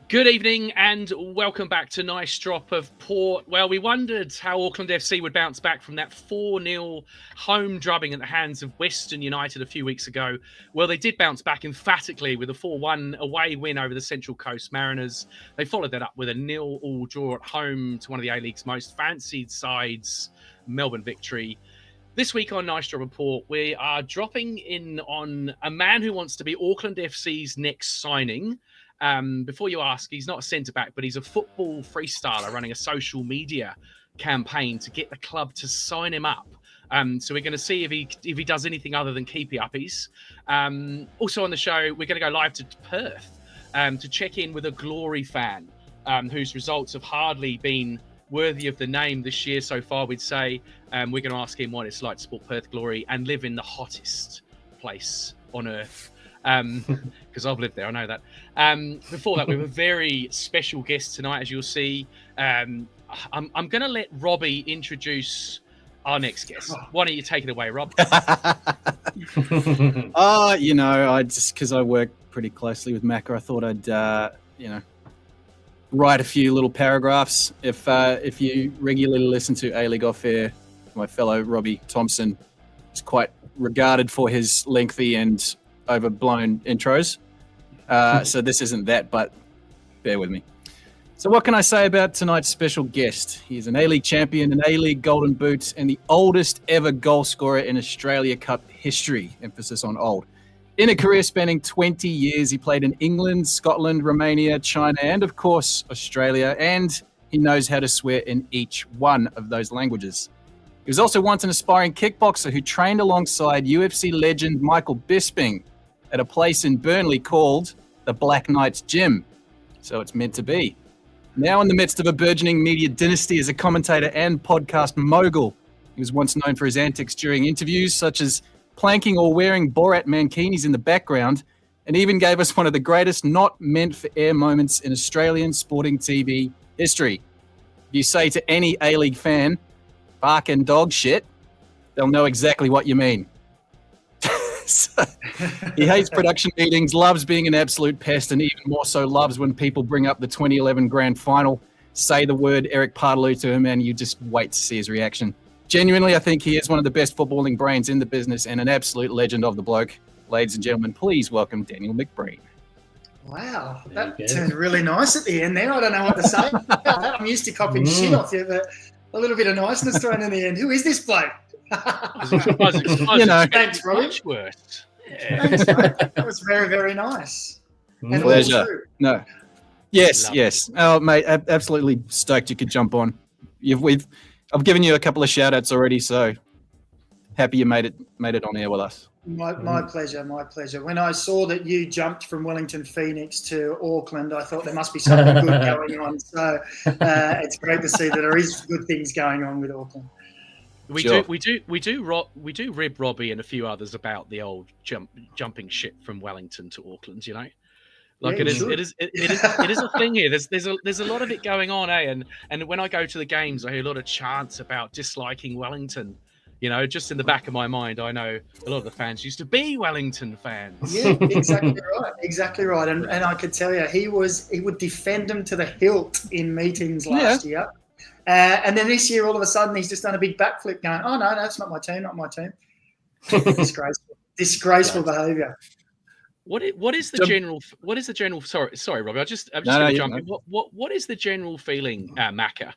Good evening and welcome back to Nice Drop of Port. Well, we wondered how Auckland FC would bounce back from that 4-0 home drubbing at the hands of Western United a few weeks ago. Well, they did bounce back emphatically with a 4-1 away win over the Central Coast Mariners. They followed that up with a 0-0 draw at home to one of the A-League's most fancied sides, Melbourne Victory. This week on Nice Drop of Port, we are dropping in on a man who wants to be Auckland FC's next signing. Before you ask, he's not a centre-back, but he's a football freestyler running a social media campaign to get the club to sign him up. So we're going to see if he does anything other than keepy-uppies. Also on the show, we're going to go live to Perth to check in with a Glory fan whose results have hardly been worthy of the name this year so far, we'd say. We're going to ask him what it's like to support Perth Glory and live in the hottest place on earth. Because I've lived there, I know that. Before that, we have a very special guest tonight, as you'll see. I'm going to let Robbie introduce our next guest. Why don't you take it away, Rob? Because I work pretty closely with Macca, I thought I'd, write a few little paragraphs. If you regularly listen to A-League Off Air, my fellow Robbie Thompson is quite regarded for his lengthy and overblown intros. So this isn't that, but bear with me. So what can I say about tonight's special guest? He is an A-League champion, an A-League Golden Boot, and the oldest ever goal scorer in Australia Cup history. Emphasis on old. In a career spanning 20 years, he played in England, Scotland, Romania, China, and of course, Australia. And he knows how to swear in each one of those languages. He was also once an aspiring kickboxer who trained alongside UFC legend Michael Bisping at a place in Burnley called the Black Knights Gym. So it's meant to be. Now in the midst of a burgeoning media dynasty as a commentator and podcast mogul, he was once known for his antics during interviews, such as planking or wearing Borat mankinis in the background, and even gave us one of the greatest not meant for air moments in Australian sporting TV history. If you say to any A-League fan, barking dog shit, they'll know exactly what you mean. So, he hates production meetings, loves being an absolute pest, and even more so loves when people bring up the 2011 grand final, say the word Eric Partaloo to him, and you just wait to see his reaction. Genuinely, I think he is one of the best footballing brains in the business and an absolute legend of the bloke. Ladies and gentlemen, please welcome Daniel McBreen. Wow, that turned really nice at the end there. I don't know what to say. I'm used to copying shit off you, but a little bit of niceness thrown in the end. Who is this bloke? Thanks, Robbie. Yeah. Thanks, mate. That was very, very nice. And pleasure. No. Yes. Oh, mate, absolutely stoked you could jump on. I've given you a couple of shout outs already, so happy you made it on air with us. My pleasure. When I saw that you jumped from Wellington Phoenix to Auckland, I thought there must be something good going on. So it's great to see that there is good things going on with Auckland. We do rib Robbie and a few others about the old jumping ship from Wellington to Auckland. You know, like it is a thing here. There's a lot of it going on, and when I go to the games, I hear a lot of chants about disliking Wellington. You know, just in the back of my mind, I know a lot of the fans used to be Wellington fans. Yeah, exactly right. And I could tell you, he would defend them to the hilt in meetings last year. And then this year, all of a sudden, he's just done a big backflip going, oh, no, that's not my team. Disgraceful behaviour. What is the general? Sorry, Robbie. I'm just going to jump in. What is the general feeling, Macca?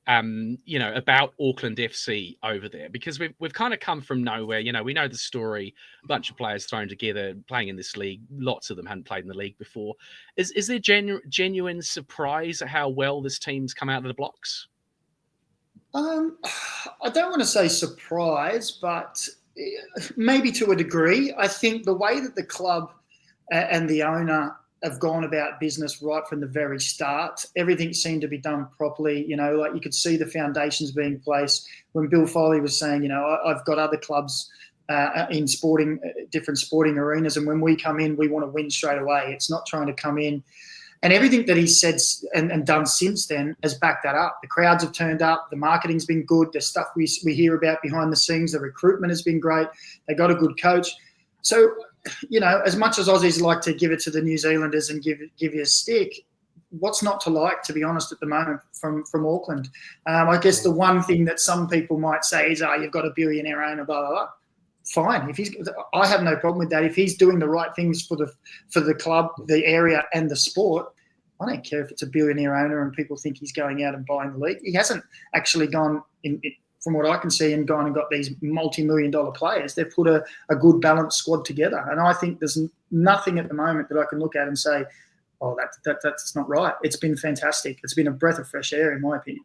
About Auckland FC over there, because we've kind of come from nowhere. You know, we know the story. A bunch of players thrown together, playing in this league. Lots of them hadn't played in the league before. Is there genuine surprise at how well this team's come out of the blocks? I don't want to say surprise, but maybe to a degree. I think the way that the club and the owner have gone about business right from the very start, everything seemed to be done properly. You know, like you could see the foundations being placed. When Bill Foley was saying, you know, I've got other clubs in different sporting arenas, and when we come in, we want to win straight away. It's not trying to come in. And everything that he's said and done since then has backed that up. The crowds have turned up. The marketing's been good. The stuff we hear about behind the scenes, the recruitment has been great. They got a good coach. So, you know, as much as Aussies like to give it to the New Zealanders and give you a stick, what's not to like, to be honest, at the moment from Auckland. I guess the one thing that some people might say is, you've got a billionaire owner, blah, blah, blah. Fine. I have no problem with that. If he's doing the right things for the club, the area, and the sport, I don't care if it's a billionaire owner and people think he's going out and buying the league. He hasn't actually gone, from what I can see, and gone and got these multi-million-dollar players. They've put a good balanced squad together. And I think there's nothing at the moment that I can look at and say, oh, that's not right. It's been fantastic. It's been a breath of fresh air, in my opinion.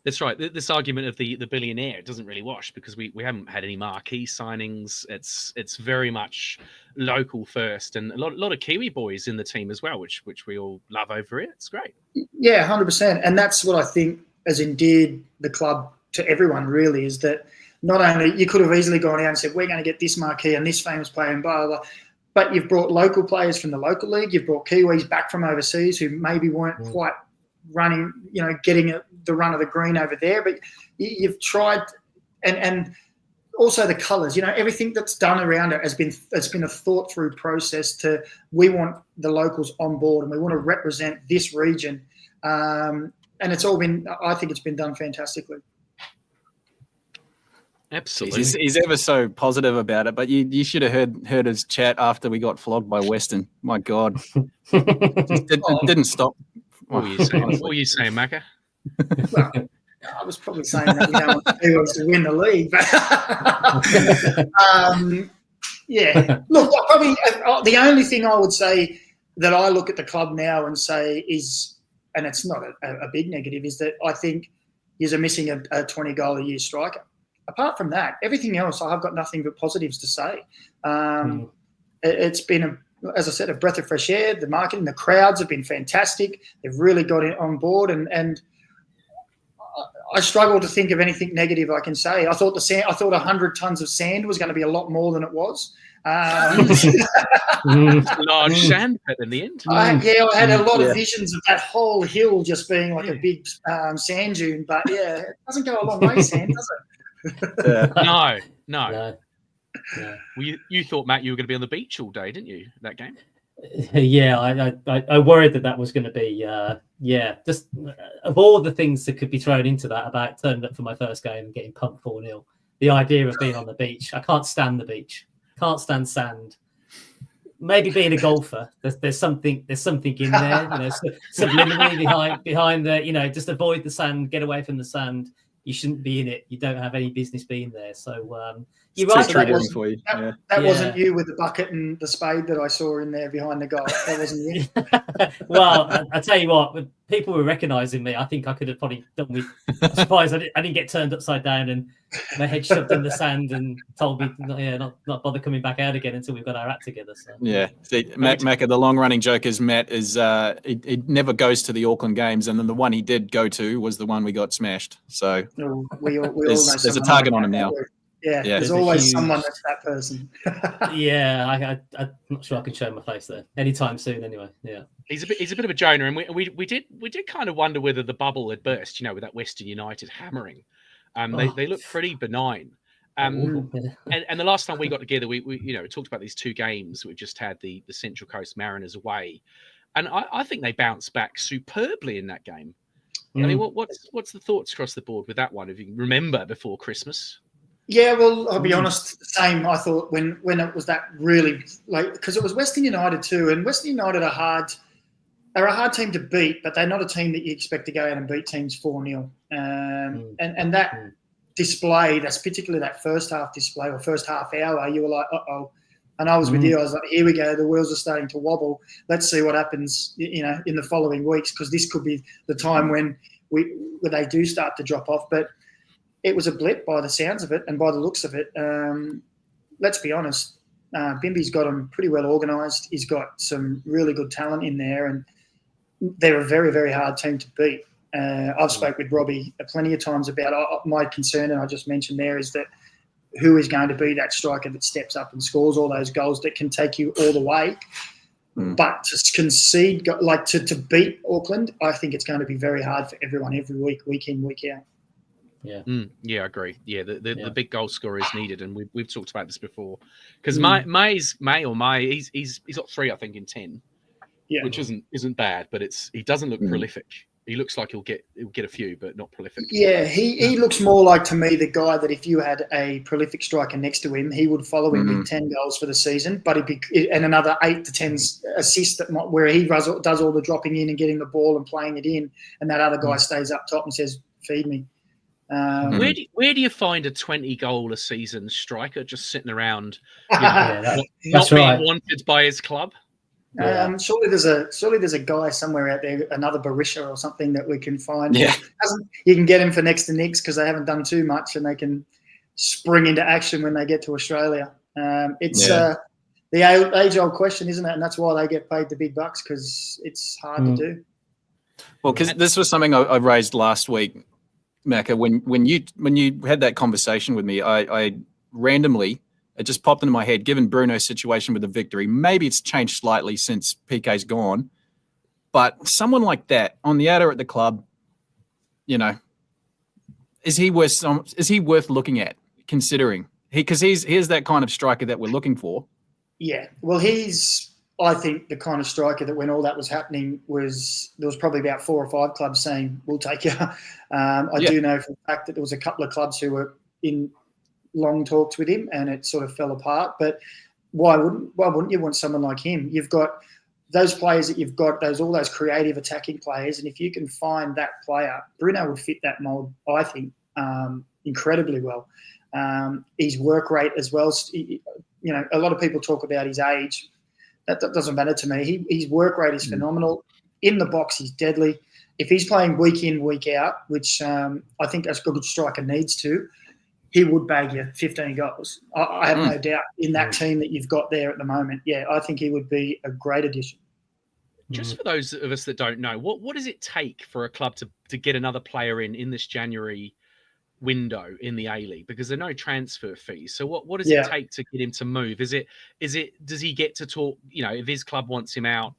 That's right. This argument of the billionaire doesn't really wash because we haven't had any marquee signings. It's very much local first, and a lot of Kiwi boys in the team as well, which we all love over here. It's great. Yeah, 100%. And that's what I think has endeared the club to everyone, really, is that not only you could have easily gone out and said, we're going to get this marquee and this famous player and blah, blah, blah, but you've brought local players from the local league. You've brought Kiwis back from overseas who maybe weren't quite running, getting the run of the green over there. But you've tried, and also the colours. Everything that's done around it has been a thought through process. We want the locals on board, and we want to represent this region. And it's all been. I think it's been done fantastically. Absolutely. He's ever so positive about it, but you should have heard his chat after we got flogged by Western. My God, didn't stop. What were you saying, Macca? Well, I was probably saying that we don't want the Kiwis to win the league, but yeah. Look, probably the only thing I would say that I look at the club now and say is, and it's not a big negative, is that I think you're missing a 20-goal-a-year striker. Apart from that, everything else, I've got nothing but positives to say. It's been, as I said, a breath of fresh air. The marketing, the crowds have been fantastic. They've really got it on board, and I struggle to think of anything negative I can say. I thought 100 tons of sand was going to be a lot more than it was. Large sand pit in the end. I had a lot of visions of that whole hill just being like a big sand dune. But yeah, it doesn't go a long way, sand, does it? No. Yeah. Well, you thought, Matt, you were going to be on the beach all day, didn't you? That game. Yeah, I worried that was going to be just of all the things that could be thrown into that about turning up for my first game and getting pumped 4-0. The idea of being on the beach, I can't stand the beach. Can't stand sand. Maybe being a golfer, there's something in there, subliminally behind the, just avoid the sand, get away from the sand. You shouldn't be in it. You don't have any business being there. So you're right. That wasn't you with the bucket and the spade that I saw in there behind the goal. That wasn't you. Well, I tell you what, when people were recognising me, I think I could have probably done with. I'm surprised I didn't get turned upside down and my head shoved in the sand and told me, not bother coming back out again until we've got our act together. So. Yeah, see, Macca, the long-running joke is Matt is he never goes to the Auckland games, and then the one he did go to was the one we got smashed. So we all know there's a target on him now. Yeah, there's always someone that's that person. Yeah, I'm not sure I can show my face there anytime soon. Anyway, yeah, he's a bit of a Jonah, and we did kind of wonder whether the bubble had burst. With that Western United hammering. They look pretty benign. And the last time we got together, we talked about these two games. We've just had the Central Coast Mariners away, and I think they bounced back superbly in that game. I mean, what's the thoughts across the board with that one? If you remember before Christmas. Yeah, well, I'll be honest. The same. I thought when it was that really because it was Western United too, and Western United are a hard team to beat, but they're not a team that you expect to go out and beat teams 4-0. And that display, that's particularly that first half display or first half hour, you were like, uh-oh. And I was with you. I was like, here we go. The wheels are starting to wobble. Let's see what happens, in the following weeks, because this could be the time when they do start to drop off. But it was a blip by the sounds of it and by the looks of it. Let's be honest. Bimby's got them pretty well organised. He's got some really good talent in there, and they're a very, very hard team to beat. I've spoke with Robbie plenty of times about my concern, and I just mentioned there, is that who is going to be that striker that steps up and scores all those goals that can take you all the way. But to concede, to beat Auckland, I think it's going to be very hard for everyone every week, week in, week out. Yeah. Yeah, I agree. Yeah, the big goal scorer is needed, and we've talked about this before. Because May, he's got 3, I think, in 10. Yeah. which isn't bad, but he doesn't look prolific. He looks like he'll get a few, but not prolific. Yeah, he looks more like, to me, the guy that if you had a prolific striker next to him, he would follow him with 10 goals for the season, but and another 8 to 10 assists where he does all the dropping in and getting the ball and playing it in, and that other guy stays up top and says, "Feed me." Where do you find a 20-goal a season striker just sitting around, not being wanted by his club? Surely there's a guy somewhere out there, another Barisha or something that we can find. Yeah, you can get him for next to Nicks because they haven't done too much and they can spring into action when they get to Australia. It's the age-old question, isn't it? And that's why they get paid the big bucks, because it's hard to do. Well, because this was something I raised last week, Macca. When you had that conversation with me, I randomly. It just popped into my head, given Bruno's situation with the victory. Maybe it's changed slightly since PK's gone. But someone like that on the outer at the club, is he worth looking at, considering? Because he's that kind of striker that we're looking for. Yeah. Well, I think, the kind of striker that when all that was happening there was probably about 4 or 5 clubs saying, "We'll take you." I do know for the fact that there was a couple of clubs who were in long talks with him, and it sort of fell apart. But why wouldn't you want someone like him? You've got those players that you've got, all those creative attacking players, and if you can find that player, Bruno would fit that mold, I think, incredibly well. His work rate as well. A lot of people talk about his age. That doesn't matter to me. His work rate is phenomenal. In the box, he's deadly. If he's playing week in, week out, which I think a good striker needs to, he would bag you 15 goals. I have no doubt in that team that you've got there at the moment. Yeah, I think he would be a great addition. Just for those of us that don't know, what does it take for a club to get another player in this January window in the A-League? Because there are no transfer fees. So what does it take to get him to move? Does he get to talk, if his club wants him out,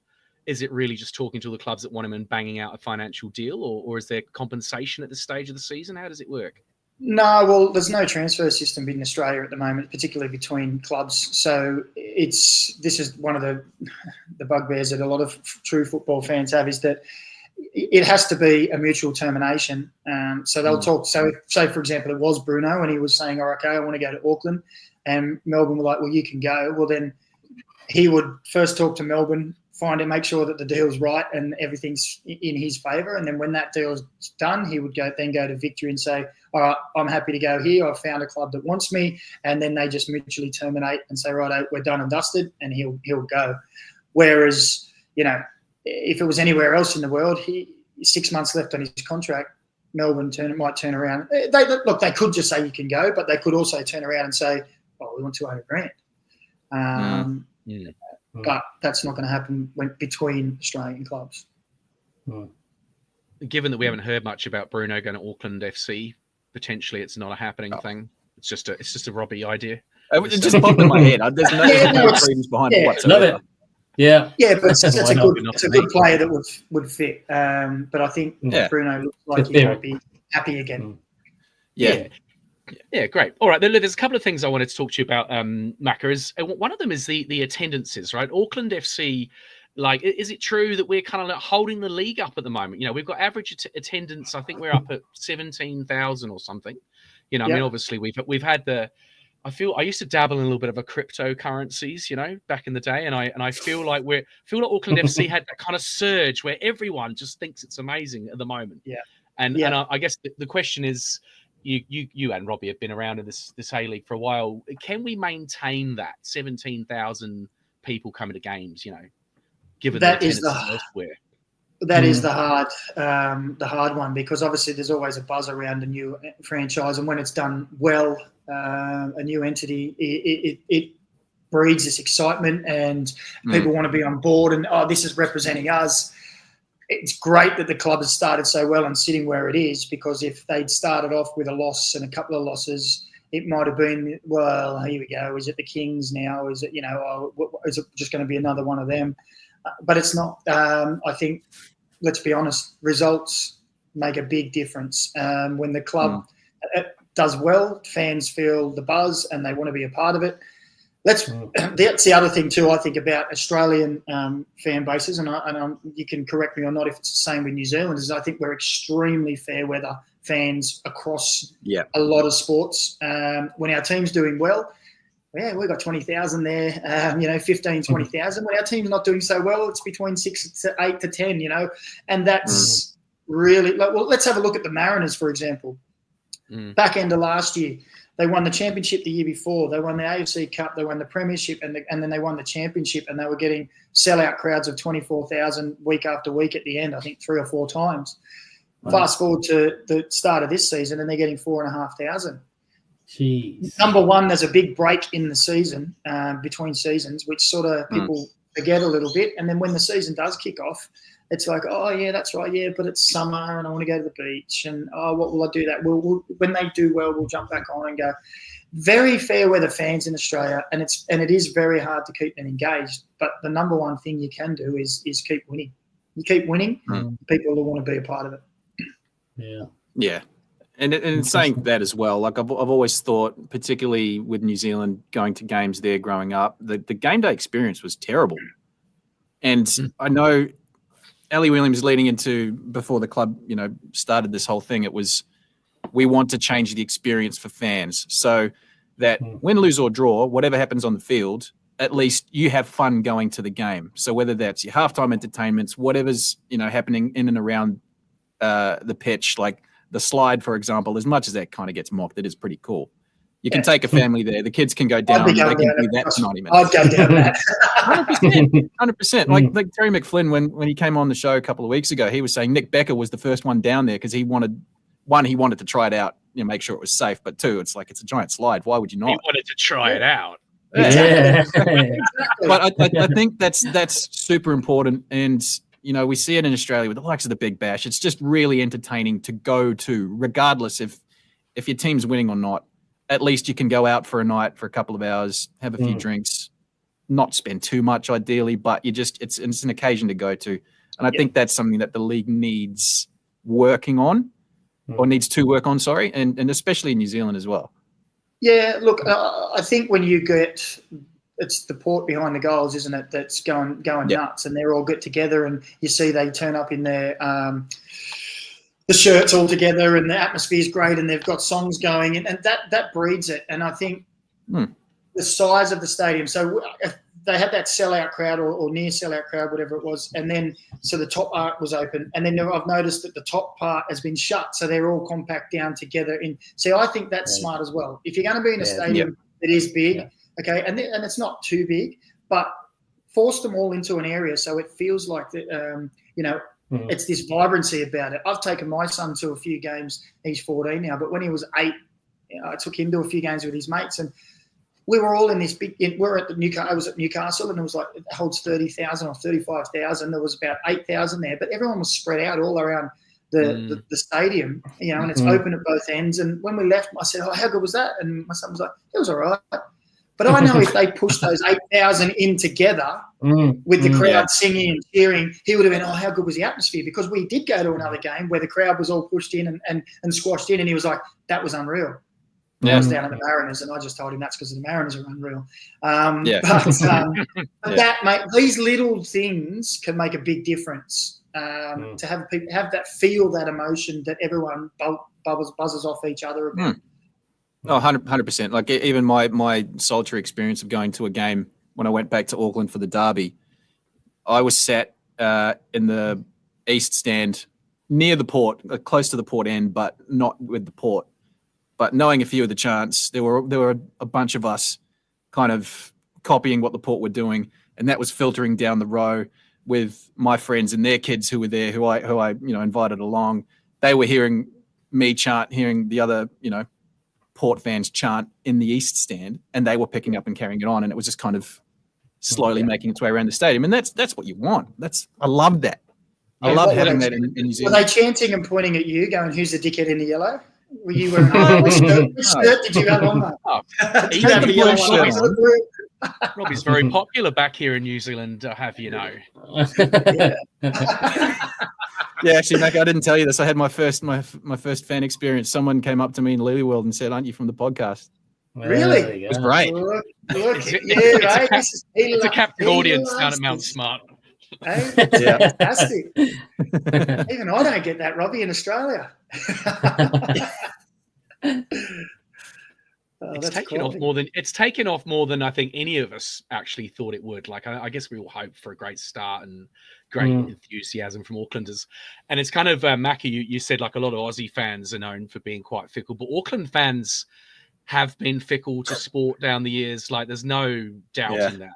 is it really just talking to the clubs that want him and banging out a financial deal, or is there compensation at this stage of the season? How does it work? No, well, there's no transfer system in Australia at the moment, particularly between clubs. So this is one of the bugbears that a lot of true football fans have, is that it has to be a mutual termination. So they'll talk. So say, for example, it was Bruno and he was saying, "Oh, okay, I want to go to Auckland," and Melbourne were like, "Well, you can go." Well, then he would first talk to Melbourne, make sure that the deal's right and everything's in his favour. And then when that deal's done, he would go to Victory and say, "All right, I'm happy to go here. I've found a club that wants me." And then they just mutually terminate and say, "Right, we're done and dusted," and he'll go. Whereas, if it was anywhere else in the world, 6 months left on his contract, Melbourne might turn around. They could just say you can go, but they could also turn around and say, "Oh, we want $200,000." But that's not going to happen between Australian clubs. Given that we haven't heard much about Bruno going to Auckland FC, potentially it's not a happening thing. It's just a Robbie idea. It just popped in my head. There's no credence behind it whatsoever. Yeah, but it's a good player that would fit. But I think Bruno looks like he might be happy again. Yeah, great. All right, there's a couple of things I wanted to talk to you about, Macca. One of them is the attendances, right? Auckland FC, is it true that we're kind of holding the league up at the moment? We've got average attendance. I think we're up at 17,000 or something. I mean, obviously we've had I used to dabble in a little bit of a cryptocurrencies, back in the day, and I feel like Auckland FC had that kind of surge where everyone just thinks it's amazing at the moment. Yeah, and I guess the question is, you and Robbie have been around in this A-League for a while. Can we maintain that 17,000 people coming to games? Given that is elsewhere. That is the hard one, because obviously there's always a buzz around a new franchise, and when it's done well, a new entity, it breeds this excitement, and people want to be on board, and this is representing us. It's great that the club has started so well and sitting where it is, because if they'd started off with a loss and a couple of losses, it might have been, well, here we go. Is it the Kings now? Is it, is it just going to be another one of them? But it's not. I think, let's be honest, results make a big difference. When the club does well, fans feel the buzz and they want to be a part of it. That's the other thing too. I think about Australian fan bases, and you can correct me or not if it's the same with New Zealand. Is I think we're extremely fair weather fans across a lot of sports. When our team's doing well, we've got 20,000 there. 15, 20,000. When our team's not doing so well, it's between 6 to 8 to 10. And that's really let's have a look at the Mariners, for example. Back end of last year. They won the championship the year before. They won the AFC Cup. They won the premiership, and then they won the championship. And they were getting sellout crowds of 24,000 week after week at the end. I think 3 or 4 times. Wow. Fast forward to the start of this season, and they're getting 4,500. Jeez. Number one, there's a big break in the season between seasons, which sort of people forget a little bit. And then when the season does kick off, it's like, oh, yeah, that's right, yeah, but it's summer and I want to go to the beach and, oh, what will I do that? We'll when they do well, we'll jump back on and go. Very fair weather fans in Australia, and it is very hard to keep them engaged. But the number one thing you can do is keep winning. You keep winning, people will want to be a part of it. Yeah. And saying that as well, like I've always thought, particularly with New Zealand going to games there growing up, the game day experience was terrible. And I know Ellie Williams leading into before the club, started this whole thing. It was, we want to change the experience for fans so that win, lose or draw, whatever happens on the field, at least you have fun going to the game. So whether that's your halftime entertainments, whatever's, happening in and around the pitch, like the slide, for example, as much as that kind of gets mocked, it is pretty cool. You can take a family there. The kids can go down. They can do that for 90 minutes. I'd go down that. 100%. Like Terry McFlynn, when he came on the show a couple of weeks ago, he was saying Nick Becker was the first one down there because he wanted to try it out, make sure it was safe. But 2, it's like it's a giant slide. Why would you not? He wanted to try it out. Yeah. But I think that's super important. And, we see it in Australia with the likes of the Big Bash. It's just really entertaining to go to, regardless if your team's winning or not. At least you can go out for a night for a couple of hours, have a few drinks, not spend too much ideally, but it's an occasion to go to. And I think that's something that the league needs working on or needs to work on, and especially in New Zealand as well. Yeah, look, I think when you get it's the port behind the goals, isn't it, that's going nuts, and they're all get together and you see they turn up in their the shirts all together and the atmosphere's great and they've got songs going and that breeds it. And I think the size of the stadium, so they had that sellout crowd or near sellout crowd, whatever it was, and then so the top part was open, and then I've noticed that the top part has been shut, so they're all compact down together. So I think that's smart as well. If you're going to be in a stadium that is big, okay, and it's not too big, but force them all into an area so it feels like it's this vibrancy about it. I've taken my son to a few games. He's 14 now, but when he was 8, I took him to a few games with his mates, and we were all in this big. We're at I was at Newcastle, and it was like it holds 30,000 or 35,000. There was about 8,000 there, but everyone was spread out all around the stadium, and it's open at both ends. And when we left, I said, "Oh, how good was that?" And my son was like, "It was all right." But I know if they pushed those 8,000 in together with the crowd singing and cheering, he would have been, "Oh, how good was the atmosphere?" Because we did go to another game where the crowd was all pushed in and squashed in, and he was like, "That was unreal." I was down at the Mariners, and I just told him that's because the Mariners are unreal. But that, mate, these little things can make a big difference. To have people have that feel, that emotion that everyone buzzes off each other about. Oh, 100%. Like even my solitary experience of going to a game when I went back to Auckland for the derby, I was sat in the east stand near the port, close to the port end, but not with the port. But knowing a few of the chants, there were a bunch of us kind of copying what the port were doing, and that was filtering down the row with my friends and their kids who were there, who I invited along. They were hearing me chant, hearing the other Port fans chant in the east stand, and they were picking up and carrying it on, and it was just kind of slowly making its way around the stadium. And that's what you want. I love that. I love having that in New Zealand. Were they chanting and pointing at you, going, "Who's the dickhead in the yellow"? Were you wearing which shirt did you have on that? Did you have the yellow shirt? Robbie's very popular back here in New Zealand, Yeah, actually, Mac, I didn't tell you this. I had my first fan experience. Someone came up to me in Lily World and said, "Aren't you from the podcast?" Well, Really? there you It was go. great. Look, It's a captive audience down at Mount Smart. Hey, Yeah. fantastic. Even I don't get that, Robbie, in Australia. It's taken off more than I think any of us actually thought it would. Like I guess we all hoped for a great start and great enthusiasm from Aucklanders. And it's kind of Mackie, you said like a lot of Aussie fans are known for being quite fickle, but Auckland fans have been fickle to sport down the years. Like there's no doubt in that.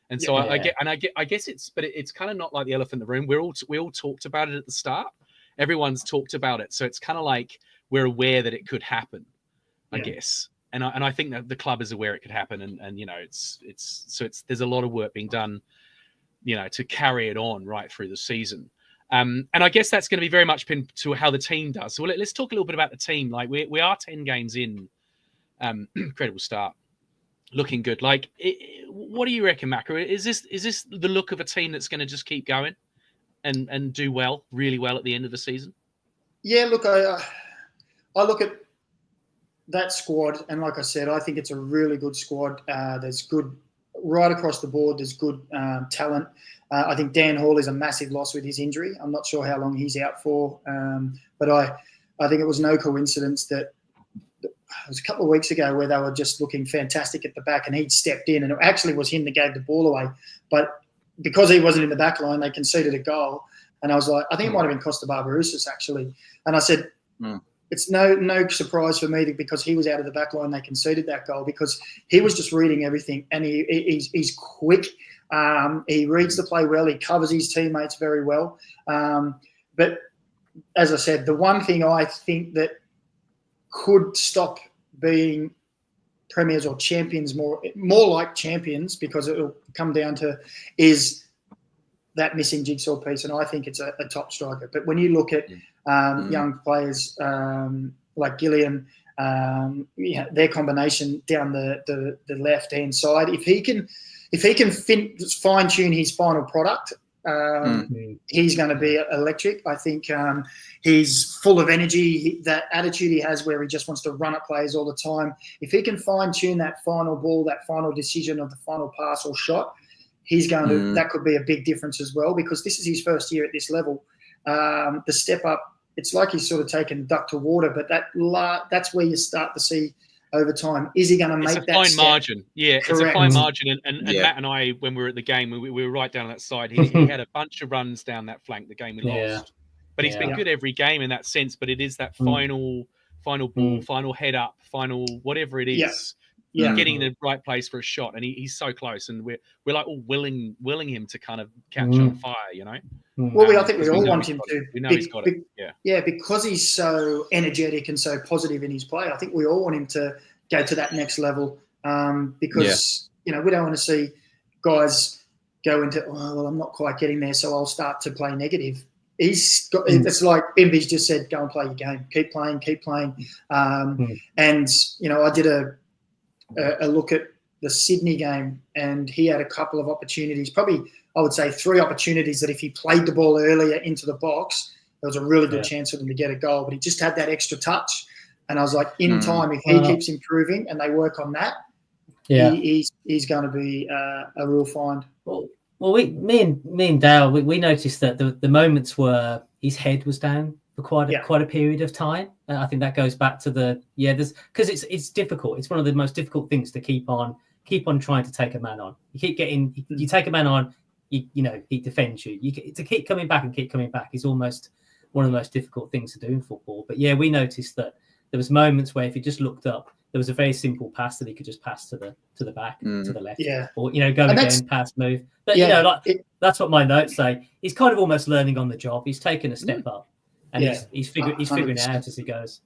And so I guess it's kind of not like the elephant in the room. We all talked about it at the start. Everyone's talked about it, so it's kind of like we're aware that it could happen. I guess. And I think that the club is aware it could happen, and you know, there's a lot of work being done, you know, to carry it on right through the season. And I guess that's going to be very much pinned to how the team does. So let's talk a little bit about the team. Like we are 10 games in, incredible start, looking good. Like, what do you reckon, Macca? Is this the look of a team that's going to just keep going and do well, really well at the end of the season? Yeah, look, I look at that squad, and like I said, I think it's a really good squad. There's good right across the board. There's good talent. I think Dan Hall is a massive loss with his injury. I'm not sure how long he's out for, but I think it was no coincidence that it was a couple of weeks ago where they were just looking fantastic at the back, and he'd stepped in, and it actually was him that gave the ball away. But because he wasn't in the back line, they conceded a goal, and I was like, I think it might have been Costa Barbarouses actually, and I said. It's no surprise for me because he was out of the back line. They conceded that goal because he was just reading everything, and he's quick. He reads the play well. He covers his teammates very well. But as I said, the one thing I think that could stop being premiers or champions more like champions, because it will come down to, is that missing jigsaw piece, and I think it's a top striker. But when you look at young players like Gillian, their combination down the left hand side, if he can fine tune his final product, he's going to be electric. I think he's full of energy. That attitude he has, where he just wants to run at players all the time. If he can fine tune that final ball, that final decision of the final pass or shot, he's going to. That could be a big difference as well, because this is his first year at this level. The step up, it's like he's sort of taken duck to water, but that's where you start to see over time. Is he going to make that fine step? margin? Yeah, Correct. It's a fine margin. And Matt and I, when we were at the game, we were right down that side. He had a bunch of runs down that flank. The game we lost, but he's been good every game in that sense. But it is that final ball, final head up, final whatever it is. Getting in the right place for a shot, and he's so close, and we're like all willing him to kind of catch on fire, you know. Well, I think we all want him to. We know he's got it. Yeah, because he's so energetic and so positive in his play. I think we all want him to go to that next level, because you know, we don't want to see guys go into, well, I'm not quite getting there, so I'll start to play negative. He's got. It's like Bimby's just said, go and play your game, keep playing. And you know, I did a look at the Sydney game, and he had a couple of opportunities, probably I would say 3 opportunities, that if he played the ball earlier into the box, there was a really good chance for them to get a goal. But he just had that extra touch, and I was like, in time, if he keeps improving and they work on that, he's going to be a real find. Well, me and Dale, we noticed that the moments where his head was down for quite a period of time. I think that goes back to there's because it's difficult. It's one of the most difficult things to keep on trying to take a man on. You take a man on, you know, he defends you. To keep coming back is almost one of the most difficult things to do in football. But yeah, we noticed that there was moments where if he just looked up, there was a very simple pass that he could just pass to the back, to the left, or you know, go and again, pass, move. But you know, that's what my notes say. He's kind of almost learning on the job. He's taken a step up. And he's figuring it out as he goes.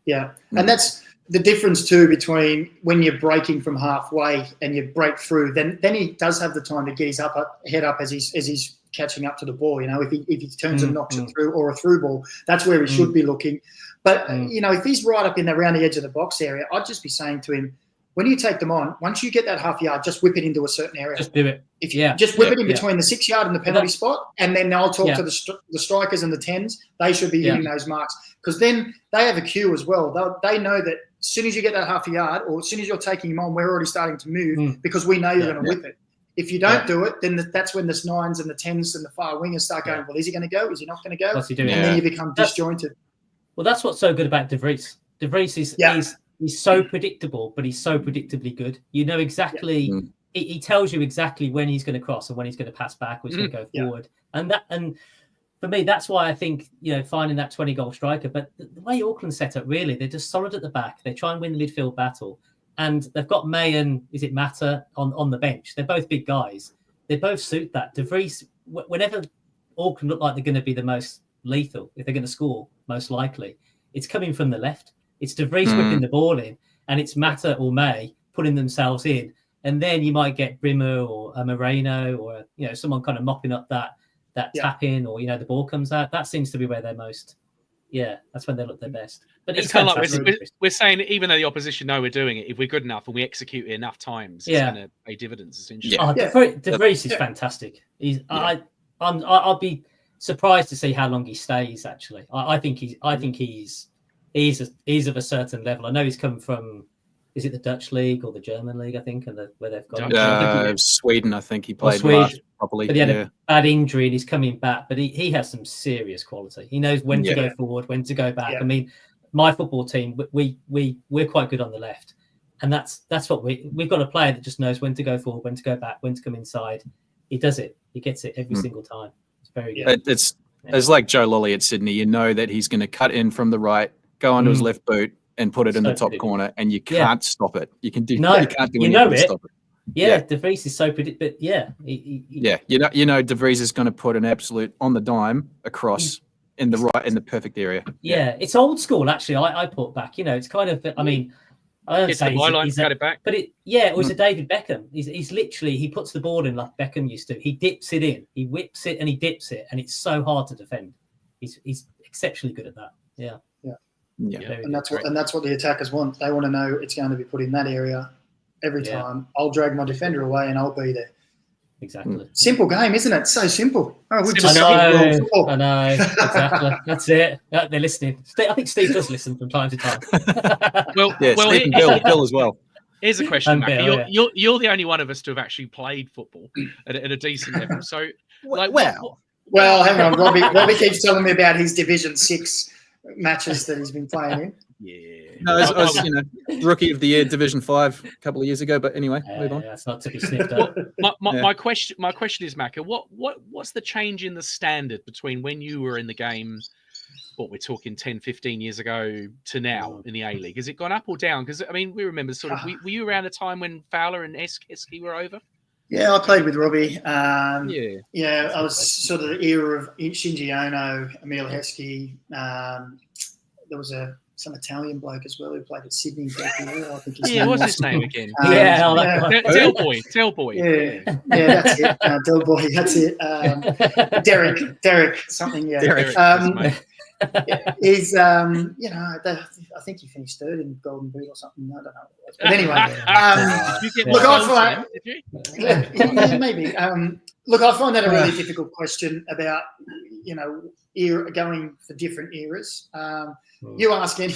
Yeah. And that's the difference too between when you're breaking from halfway and you break through. Then he does have the time to get his head up as he's catching up to the ball. You know, if he turns and knocks it through, or a through ball, that's where he should be looking. But you know, if he's right up in around the edge of the box area, I'd just be saying to him, when you take them on, once you get that half yard, just whip it into a certain area. Just do it. If you just whip it in between the 6 yard and the penalty spot, and then I'll talk to the strikers and the 10s. They should be hitting those marks, because then they have a cue as well. They know that as soon as you get that half a yard, or as soon as you're taking him on, we're already starting to move because we know you're going to whip it. If you don't do it, then that's when the 9s and the 10s and the far wingers start going, well, is he going to go? Is he not going to go? What's he doing? And then you become disjointed. Well, that's what's so good about De Vries. De Vries he's so predictable, but he's so predictably good. You know exactly. He tells you exactly when he's going to cross and when he's going to pass back, or he's going to go forward. And for me, that's why I think, finding that 20-goal striker. But the way Auckland set up, really, they're just solid at the back. They try and win the midfield battle. And they've got May and, is it Mata, on the bench. They're both big guys. They both suit that. De Vries, whenever Auckland look like they're going to be the most lethal, if they're going to score, most likely, it's coming from the left. It's De Vries whipping the ball in, and it's Mata or May putting themselves in. And then you might get Brimmer or a Moreno or someone kind of mopping up that tap in, or the ball comes out. That seems to be where they're most. Yeah, that's when they look their best. But it's kind of like we're saying, even though the opposition know we're doing it, if we're good enough and we execute it enough times, it's going to pay dividends. Essentially. De Vries is fantastic. I'll be surprised to see how long he stays. Actually, I think he's of a certain level. I know he's come from. Is it the Dutch league or the German league? I think, and where they've gone. Sweden, I think he played last properly. But he had a bad injury and he's coming back. But he has some serious quality. He knows when to go forward, when to go back. I mean, my football team, we're quite good on the left, and that's what we've got a player that just knows when to go forward, when to go back, when to come inside. He does it. He gets it every single time. It's very good. It's like Joe Lolly at Sydney. You know that he's going to cut in from the right, go onto his left boot, and put it in the top corner, and you can't stop it. You can't do anything to stop it. Yeah, De Vries is so predictable. You know De Vries is going to put an absolute on the dime across in the perfect area. Yeah, it's old school actually. I put back. It's kind of. I mean, I don't say he's cut it back, but it was a David Beckham. He's literally he puts the ball in like Beckham used to. He dips it in, he whips it, and he dips it, and it's so hard to defend. He's exceptionally good at that. Yeah. And that's what the attackers want. They want to know it's going to be put in that area every time. I'll drag my defender away and I'll be there. Exactly. Simple game, isn't it? So simple. I know. Exactly. That's it. They're listening. I think Steve does listen from time to time. Steve and Bill as well. Here's a question, Mac. You're the only one of us to have actually played football at a decent level. So, well, hang on. Robbie keeps telling me about his Division 6 matches that he's been playing in. No, I was rookie of the year, Division 5 a couple of years ago. But anyway, move on. That's not to be sniffed at. My question is, Macca, what's the change in the standard between when you were in the game, what we're talking 10, 15 years ago, to now in the A-League? Has it gone up or down? Because I mean, we remember were you around a time when Fowler and Heskey were over? Yeah, I played with Robbie. I was sort of the era of Shinji Ono, Emile Heskey. There was some Italian bloke as well who played at Sydney. I think what's his name again? Del Boy. Yeah, that's it. Del Boy, that's it. Derek, something. Yeah. Derek. He's, I think he finished third in Golden Boot or something. I don't know. But anyway, look, I find maybe. Look, I find that a really difficult question about going for different eras. You asking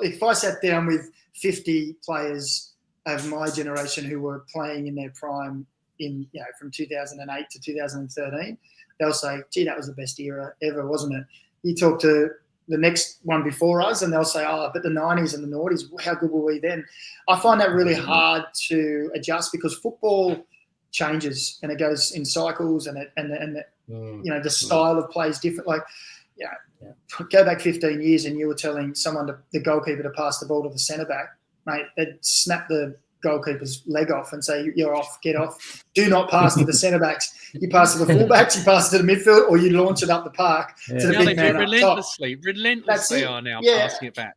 if I sat down with 50 players of my generation who were playing in their prime from 2008 to 2013, they'll say, "Gee, that was the best era ever, wasn't it?" You talk to the next one before us and they'll say, "Oh, but the 90s and the noughties, how good were we then?" I find that really hard to adjust because football changes and it goes in cycles and the style of play is different. Like, go back 15 years and you were telling someone, the goalkeeper, to pass the ball to the centre back, mate, they'd snap the goalkeeper's leg off and say, "You're off, get off. Do not pass to the centre backs. You pass to the fullbacks, you pass to the midfield, or you launch it up the park to the big man up top." Relentlessly are now passing it back.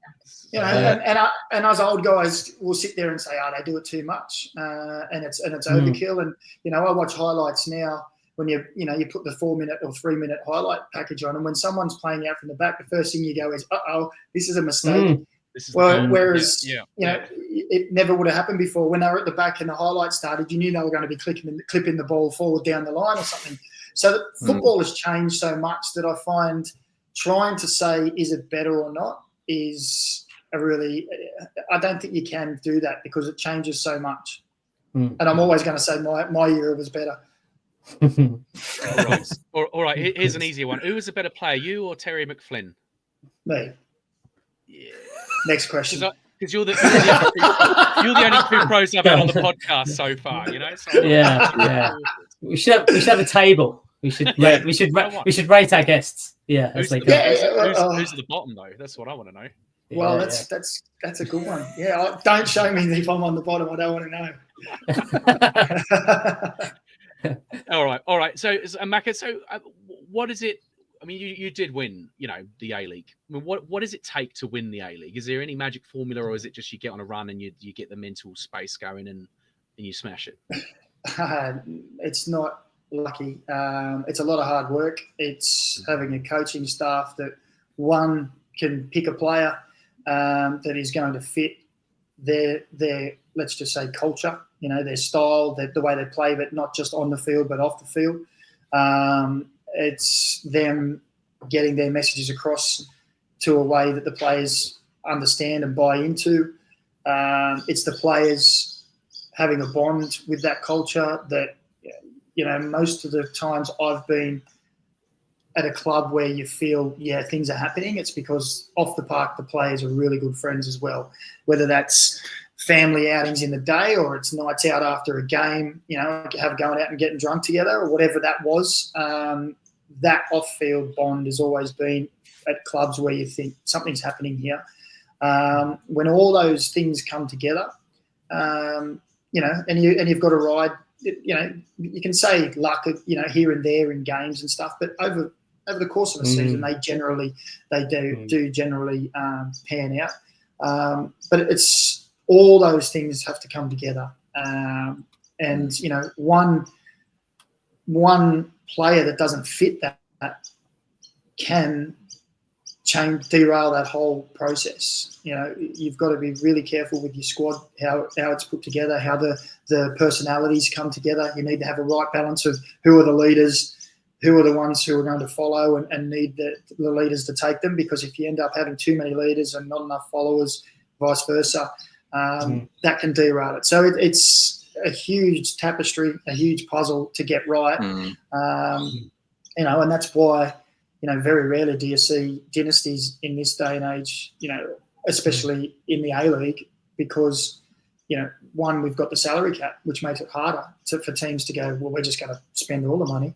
And us old guys will sit there and say, "Oh, they do it too much, and it's overkill." And I watch highlights now. When you put the 4-minute or 3-minute highlight package on, and when someone's playing out from the back, the first thing you go is, "Uh-oh, this is a mistake." This is Well, whereas yeah. it never would have happened before. When they were at the back and the highlights started, you knew they were going to be clipping the ball forward down the line or something. So football has changed so much that I find trying to say is it better or not is I don't think you can do that because it changes so much. And I'm always going to say my era was better. All right. Here's an easier one. Who was a better player, you or Terry McFlynn? Me. Yeah. Next question. Because you're the only two pros I've had on the podcast so far. So yeah. We should have a table. We should rate our guests. Yeah. Who's at the bottom though? That's what I want to know. Well, that's a good one. Yeah, don't show me if I'm on the bottom. I don't want to know. All right. So, Maka, what is it? I mean, you did win, the A-League. I mean, what does it take to win the A-League? Is there any magic formula, or is it just you get on a run and you get the mental space going and you smash it? It's not lucky. It's a lot of hard work. It's having a coaching staff that one can pick a player that is going to fit their let's just say culture, their style, the way they play, but not just on the field but off the field. It's them getting their messages across to a way that the players understand and buy into. It's the players having a bond with that culture that, most of the times I've been at a club where you feel, things are happening. It's because off the park, the players are really good friends as well, whether that's family outings in the day or it's nights out after a game, going out and getting drunk together or whatever that was. That off-field bond has always been at clubs where you think something's happening here. When all those things come together, and you've got to ride, you can say luck, here and there in games and stuff, but over the course of a season, they do generally pan out. But it's all those things have to come together. And one player that doesn't fit that can derail that whole process. You've got to be really careful with your squad, how it's put together, how the personalities come together. You need to have a right balance of who are the leaders, who are the ones who are going to follow and need the leaders to take them, because if you end up having too many leaders and not enough followers, vice versa, that can derail it. So it's a huge tapestry, a huge puzzle to get right. And that's why, very rarely do you see dynasties in this day and age, especially in the A-League, because, one, we've got the salary cap, which makes it harder for teams to go, well, we're just going to spend all the money.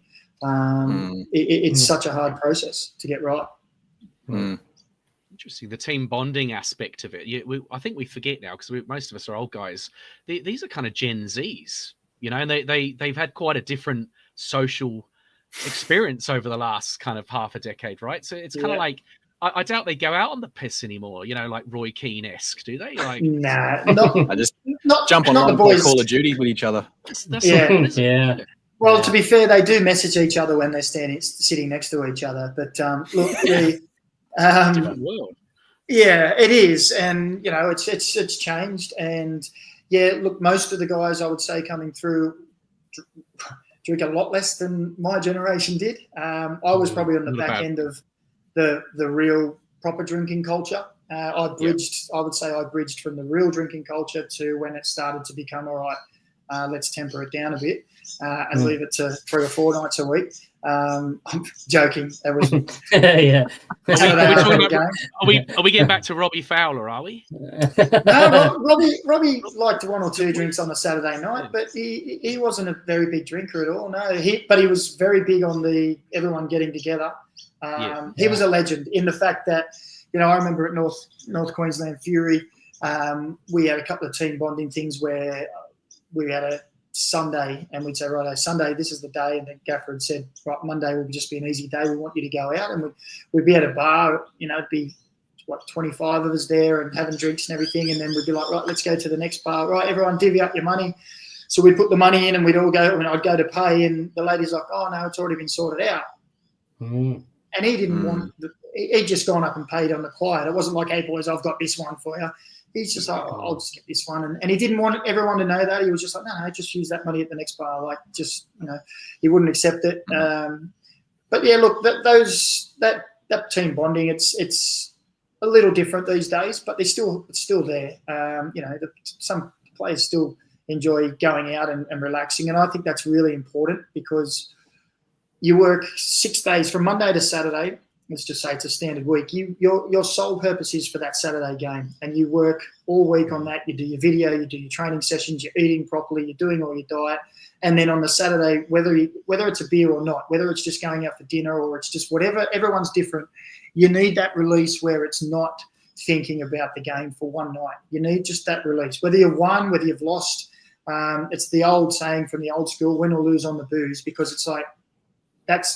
It's such a hard process to get right. Interesting. The team bonding aspect of it. I think we forget now because most of us are old guys. These are kind of Gen Zs, and they've had quite a different social experience over the last kind of half a decade, right? So it's kind of like, I doubt they go out on the piss anymore, like Roy Keane-esque, do they? Like, nah, I just jump on and play Call of Duty with each other. Yeah. Well, to be fair, they do message each other when they're sitting next to each other. But look, yeah, it is, and it's changed. And look, most of the guys I would say coming through drink a lot less than my generation did. I was probably on the back end of the real proper drinking culture. I would say I bridged from the real drinking culture to when it started to become, all right, let's temper it down a bit and leave it to 3 or 4 nights a week. I'm joking. That was Are we getting back to Robbie Fowler? Are we? No, Robbie liked 1 or 2 drinks on a Saturday night, but he wasn't a very big drinker at all. No, but he was very big on everyone getting together. He was a legend in the fact that I remember at North Queensland Fury, we had a couple of team bonding things where we had a Sunday and we'd say, right, Sunday, this is the day. And then Gaffer had said, right, Monday will just be an easy day. We want you to go out. And we'd be at a bar, it'd be 25 of us there and having drinks and everything. And then we'd be like, right, let's go to the next bar. Right, everyone divvy up your money. So we'd put the money in and we'd all go, and I'd go to pay. And the lady's like, oh, no, it's already been sorted out. And he didn't want he'd just gone up and paid on the quiet. It wasn't like, hey, boys, I've got this one for you. He's just like, oh, I'll just get this one. And he didn't want everyone to know that. He was just like, no, just use that money at the next bar. Like, just, he wouldn't accept it. But, yeah, look, that team bonding, it's a little different these days, but it's still there. Some players still enjoy going out and relaxing. And I think that's really important because you work 6 days from Monday to Saturday. Let's just say it's a standard week. Your sole purpose is for that Saturday game, and you work all week on that. You do your video, you do your training sessions, you're eating properly, you're doing all your diet, and then on the Saturday, whether it's a beer or not, whether it's just going out for dinner or it's just whatever, everyone's different. You need that release where it's not thinking about the game for one night. You need just that release, whether you've won, whether you've lost. It's the old saying from the old school: win or lose on the booze, because it's like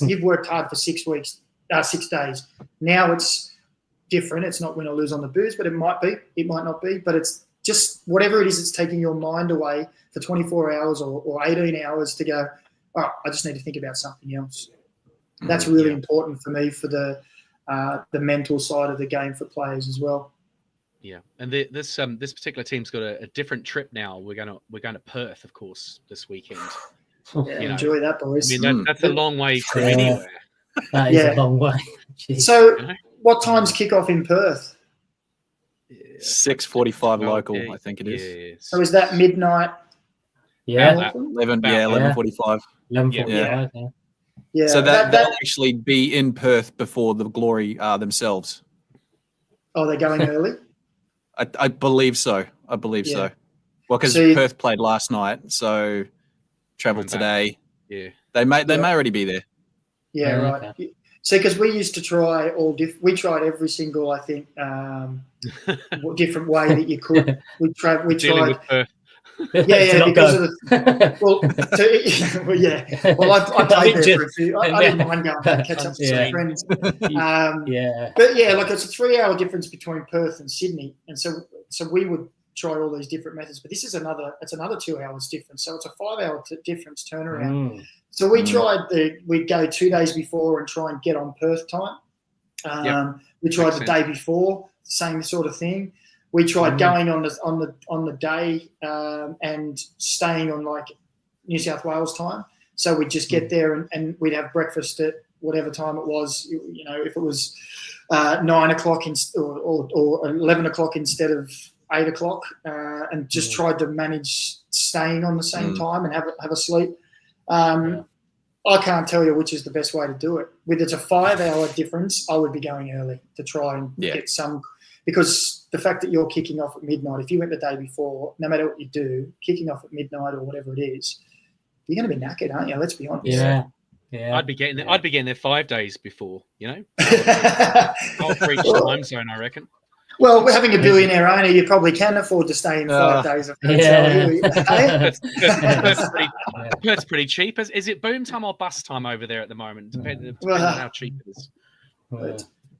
you've worked hard for 6 days. Now it's different. It's not win or lose on the booze, but it might be. It might not be. But it's just whatever it is, it's taking your mind away for 24 hours or 18 hours to go, oh, I just need to think about something else. That's really important for me for the mental side of the game for players as well. Yeah, and this particular team's got a different trip now. We're going to Perth, of course, this weekend. Yeah, enjoy that, boys. I mean, that's a long way from anywhere. That is a long way. Jeez. So, what time's kickoff in Perth? 6:45 local, I think it is. Yeah. So is that midnight? Yeah, 11:45. 11:45. Yeah. So they'll actually be in Perth before the Glory themselves. Oh, they're going early? I believe so. So. Well, because Perth played last night, so travel today. Yeah. They may already be there. Yeah, right. Okay. So, because we used to try we tried every single, I think, different way that you could. We tried. With Perth. Yeah, because of the Well, I played there for a few. I didn't mind going back, catch up with some friends. But yeah, like it's a 3-hour difference between Perth and Sydney, and so we would try all these different methods. But this is another 2 hours difference, so it's a 5-hour difference turnaround. So we we'd go 2 days before and try and get on Perth time. We tried the day before, same sort of thing. We tried going on the day and staying on like New South Wales time. So we'd just get there and we'd have breakfast at whatever time it was. If it was 9 o'clock or 11 o'clock instead of 8 o'clock, and just tried to manage staying on the same time and have a sleep. I can't tell you which is the best way to do it. With it's a 5-hour difference, I would be going early to try and get some. Because the fact that you're kicking off at midnight, if you went the day before, no matter what you do, kicking off at midnight or whatever it is, you're going to be knackered, aren't you? Let's be honest. Yeah. I'd be getting there 5 days before. I'll reach time zone, I reckon. Well, we're having a billionaire owner. You probably can afford to stay in 5 days of hotel. Perth's pretty cheap. Is it boom time or bus time over there at the moment? Depending on how cheap it is.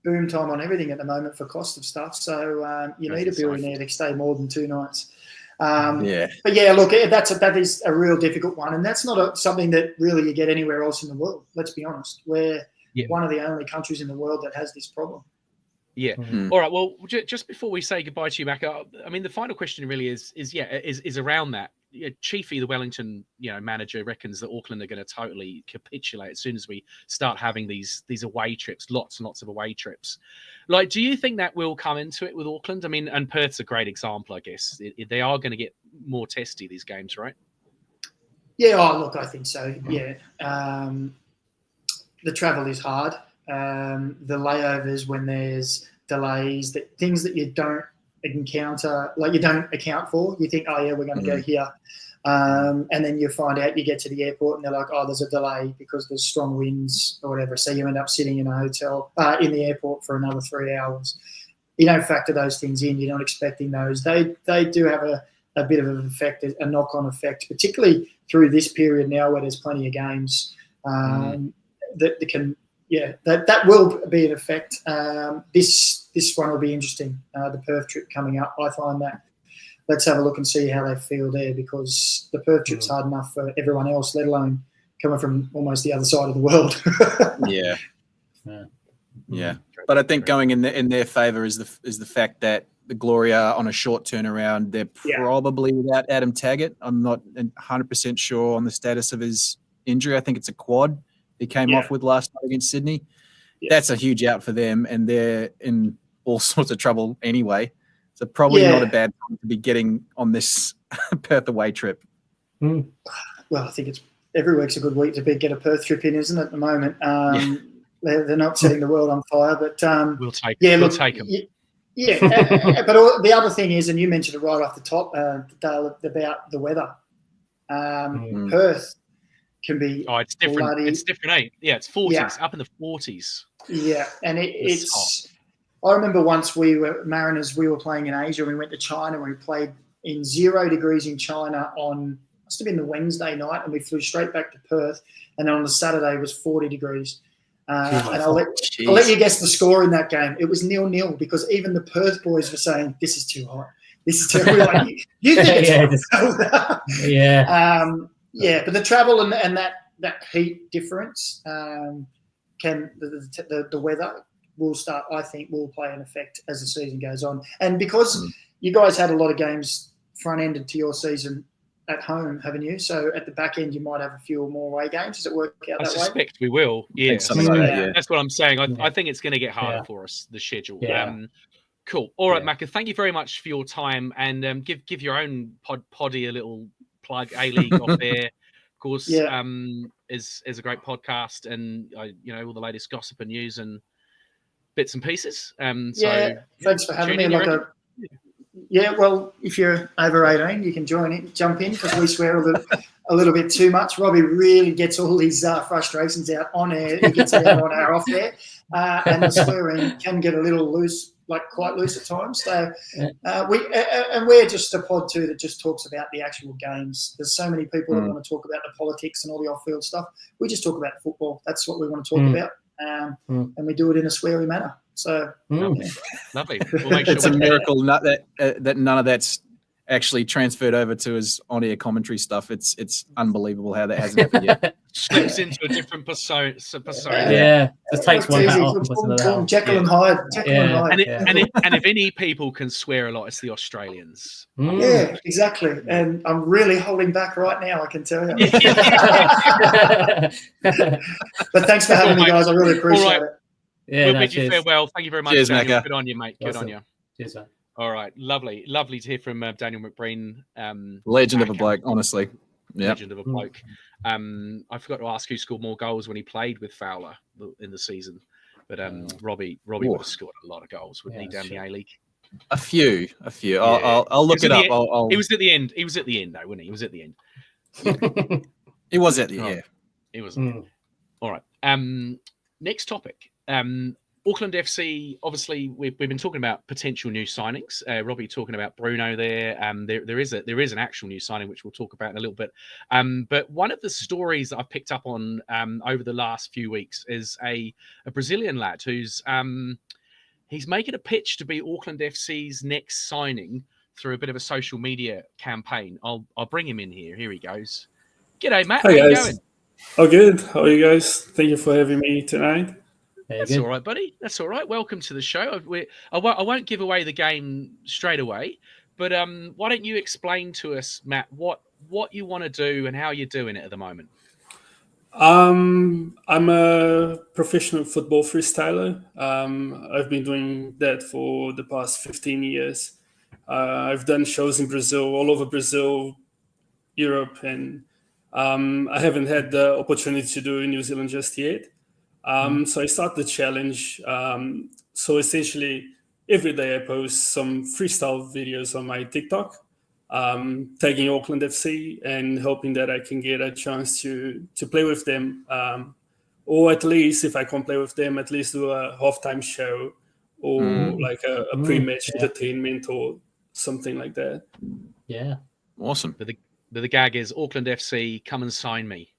Boom time on everything at the moment for cost of stuff. So you need a billionaire to stay more than 2 nights. But yeah, look, that is a real difficult one, and that's not something that really you get anywhere else in the world. Let's be honest, we're one of the only countries in the world that has this problem. Yeah. All right. Well, just before we say goodbye to you, Mac, I mean, the final question really is around that. Chiefy, the Wellington manager, reckons that Auckland are going to totally capitulate as soon as we start having these away trips, lots and lots of away trips. Like, do you think that will come into it with Auckland? I mean, and Perth's a great example, I guess. They are going to get more testy, these games, right? Yeah. Oh, look, I think so. Yeah. The travel is hard. The layovers when there's delays, things that you don't encounter, like you don't account for. You think, oh yeah, we're going to go here, and then you find out you get to the airport and they're like, oh, there's a delay because there's strong winds or whatever. So you end up sitting in a hotel in the airport for another 3 hours. You don't factor those things in. You're not expecting those. They do have a bit of an effect, a knock-on effect, particularly through this period now where there's plenty of games that can. Yeah, that will be an effect. This one will be interesting. The Perth trip coming up, I find that. Let's have a look and see how they feel there, because the Perth trip's hard enough for everyone else, let alone coming from almost the other side of the world. Yeah, but I think going in their favour is the fact that the Glory are on a short turnaround. They're probably without Adam Taggart. I'm not 100% sure on the status of his injury. I think it's a quad he came off with last night against Sydney. Yeah. That's a huge out for them, and they're in all sorts of trouble anyway. So probably not a bad time to be getting on this Perth away trip. Well, I think it's every week's a good week to get a Perth trip in, isn't it, at the moment? They're not setting the world on fire, but we'll take them. Yeah, but the other thing is, and you mentioned it right off the top, Dale, about the weather. Perth can be it's different. bloody, it's different, eh? Yeah, it's 40s, up in the 40s. Yeah, and it's I remember once Mariners, we were playing in Asia, and we went to China, and we played in 0 degrees in China on, must have been the Wednesday night, and we flew straight back to Perth, and then on the Saturday it was 40 degrees. And I'll let you guess the score in that game. It was 0-0 because even the Perth boys were saying, "This is too hot. This is too hot." You think it's hot? But the travel and that heat difference can the weather will start. I think will play an effect as the season goes on. And because you guys had a lot of games front ended to your season at home, haven't you? So at the back end, you might have a few more away games. Does it work out that way? I suspect we will. Yeah, something like that, yeah. That's what I'm saying. I think it's going to get harder for us, the schedule. Yeah. Cool. All right, Macca, thank you very much for your time, and give your own poddy a little plug. A-League off there, of course, is a great podcast, and all the latest gossip and news and bits and pieces. So thanks for having me. Well, if you're over 18, you can jump in because we swear a little bit too much. Robbie really gets all his frustrations out on air. He gets it out on air, off air. And the swearing can get a little loose, quite loose at times. So we're just a pod too that just talks about the actual games. There's so many people that want to talk about the politics and all the off-field stuff. We just talk about football. That's what we want to talk about. And we do it in a sweary manner. So lovely. We'll make sure it's a miracle that none of that's actually transferred over to his on-air commentary stuff. It's unbelievable how that hasn't happened yet. Slips into a different persona. Yeah, just takes one hat off. Jekyll and Hyde. And if any people can swear a lot, it's the Australians. Yeah, exactly. And I'm really holding back right now, I can tell you. But thanks for having me, guys. I really appreciate it. Yeah, we'll bid you farewell. Thank you very much, cheers, Daniel. Macca. Good on you, mate. Good on you. Cheers, man. All right, lovely to hear from Daniel McBreen. Legend of a bloke, honestly. Yeah, legend of a bloke. I forgot to ask who scored more goals when he played with Fowler in the season, but Robbie would have scored a lot of goals, wouldn't he, down the A-League? A few. I'll look it up. He was at the end. He was at the end, though, wasn't he? He was at the end. He was at the end. He was. All right. Next topic. Auckland FC, obviously, we've been talking about potential new signings. Robbie talking about Bruno there. There is an actual new signing, which we'll talk about in a little bit. But one of the stories that I've picked up on over the last few weeks is a Brazilian lad who's he's making a pitch to be Auckland FC's next signing through a bit of a social media campaign. I'll bring him in here. Here he goes. G'day, Matt. Hi, how guys. you going? Oh, good. How are you guys? Thank you for having me tonight. That's all right, buddy. That's all right. Welcome to the show. I won't give away the game straight away, but why don't you explain to us, Matt, what you want to do and how you're doing it at the moment? I'm a professional football freestyler. I've been doing that for the past 15 years. I've done shows in Brazil, all over Brazil, Europe, and I haven't had the opportunity to do in New Zealand just yet. So I started the challenge. So essentially, every day I post some freestyle videos on my TikTok, tagging Auckland FC and hoping that I can get a chance to play with them. Or at least, if I can't play with them, at least do a halftime show or like a pre-match entertainment or something like that. Yeah. Awesome. But the gag is Auckland FC, come and sign me.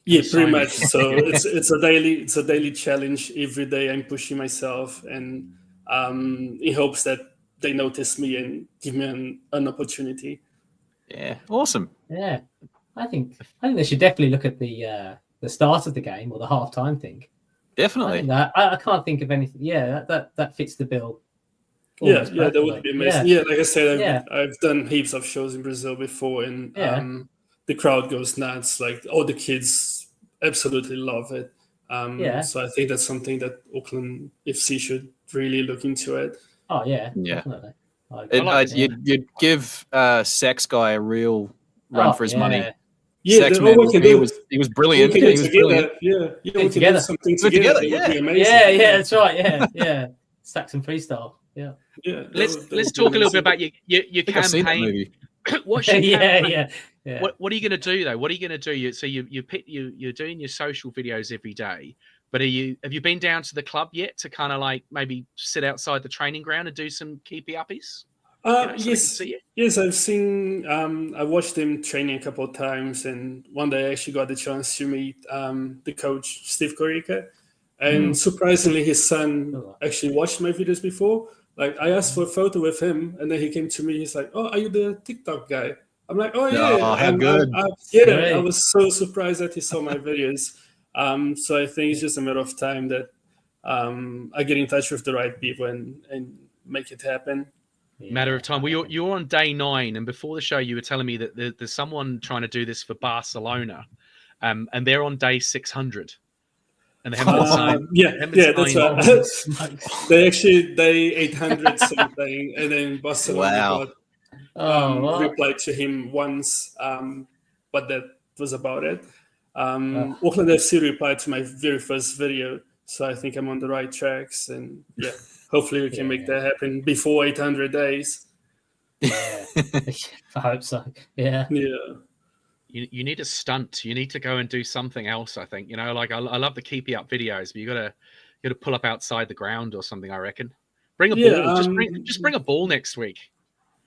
Yeah, pretty much. So it's a daily challenge. Every day I'm pushing myself, and in hopes that they notice me and give me an opportunity. Yeah, awesome. Yeah, I think they should definitely look at the start of the game or the halftime thing. Definitely. I can't think of anything. Yeah, that fits the bill. Yeah, almost that would perfectly. be amazing. Yeah, like I said, Yeah. I've done heaps of shows in Brazil before, and Yeah. the crowd goes nuts. Like all the kids absolutely love it. Yeah. So I think that's something that Auckland FC should really look into it. Oh yeah, Yeah. definitely. You'd give Sex Guy a real run for his money. Yeah, Sex all Man, we can do, he was brilliant. we can do He was together. brilliant. Yeah, we can together. do something Do it together. together, That would be amazing. Yeah, that's right. Yeah. Saxon freestyle. Yeah. Yeah. Let's talk a little bit about your I think I've seen that campaign. movie. What's your campaign? Yeah. What are you going to do though? What are you going to do? You're doing your social videos every day, but have you been down to the club yet to kind of like maybe sit outside the training ground and do some keepy uppies? Yes, I've seen. I watched him training a couple of times, and one day I actually got the chance to meet the coach, Steve Corica, and surprisingly, his son actually watched my videos before. Like I asked for a photo with him, and then he came to me. He's like, "Oh, are you the TikTok guy?" I'm like, "Oh yeah." Oh, how good! I was so surprised that he saw my videos. So I think it's just a matter of time that I get in touch with the right people and make it happen. Matter of time. Well, you're on day 9, and before the show, you were telling me that there's someone trying to do this for Barcelona, and they're on day 600, and they haven't signed. That's right. They actually day 800 something, and then Barcelona replied to him once, but that was about it. Auckland FC replied to my very first video, so I think I'm on the right tracks, and hopefully we can make that happen before 800 days. Yeah, I hope so. Yeah. You need a stunt. You need to go and do something else. I think like I love the keepy up videos, but you gotta pull up outside the ground or something. I reckon. Bring a ball. Just bring a ball next week.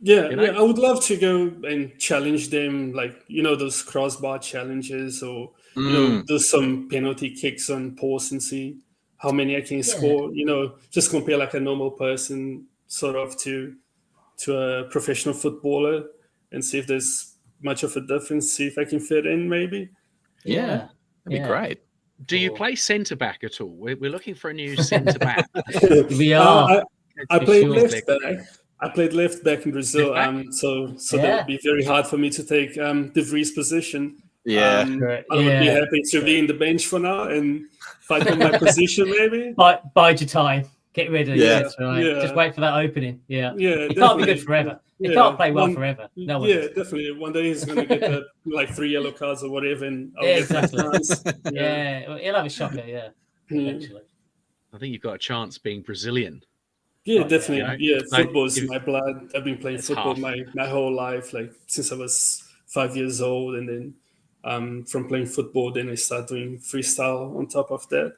I would love to go and challenge them, like those crossbar challenges, or do some penalty kicks on post and see how many I can score. Just compare like a normal person sort of to a professional footballer and see if there's much of a difference. See if I can fit in, maybe. Yeah, that'd be great. Do you play centre back at all? We're looking for a new centre back. We are. I played left back. I played left back in Brazil, so that would be very hard for me to take De Vries' position. Yeah, I would be happy to be in the bench for now and fight on my position, maybe. Bide your time. Get rid of it. That's right. Just wait for that opening. It can't be good forever. It can't play well forever. No one. Definitely. One day he's going to get like 3 yellow cards or whatever, and I'll exactly. He'll have a shocker. Eventually. I think you've got a chance being Brazilian. Yeah, definitely. Football is my blood. I've been playing football my whole life, like since I was 5 years old, and then from playing football, then I started doing freestyle on top of that.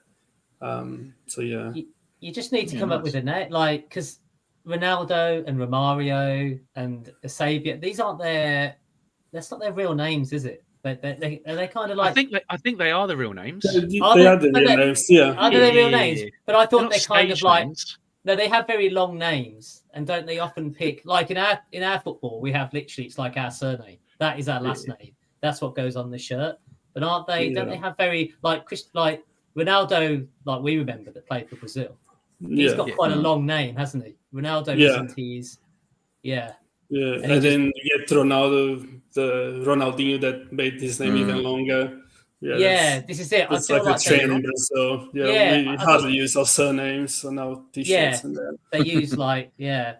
You just need to come up with a name, like, because Ronaldo and Romario and Eusebio, that's not their real names, is it? Are they kind of like? I think they are the real names. They are the real names. Yeah. Are they their real names? But I thought they're kind of like. Names. No, they have very long names, and don't they often pick like in our football we have literally it's like our surname. That is our last name. That's what goes on the shirt. But aren't they? Don't they have very like Ronaldo, like we remember that played for Brazil? He's got quite a long name, hasn't he? Ronaldo isn't his. Yeah. And then you get Ronaldo, the Ronaldinho that made his name even longer. This is it. It's like a trend in Brazil. We hardly use our surnames on our t-shirts and that. They use mine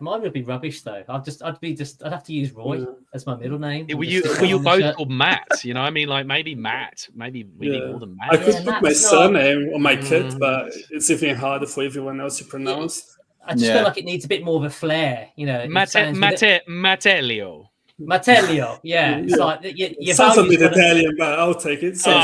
would be rubbish though. I'd have to use Roy as my middle name. Were you both called Matt? I mean, like maybe Matt. Maybe we need more than Matt. I could put my surname on my kit, but it's even harder for everyone else to pronounce. I just feel like it needs a bit more of a flair, Mattelio. Mattelio, it's like your sounds a bit Italian, but I'll take it. But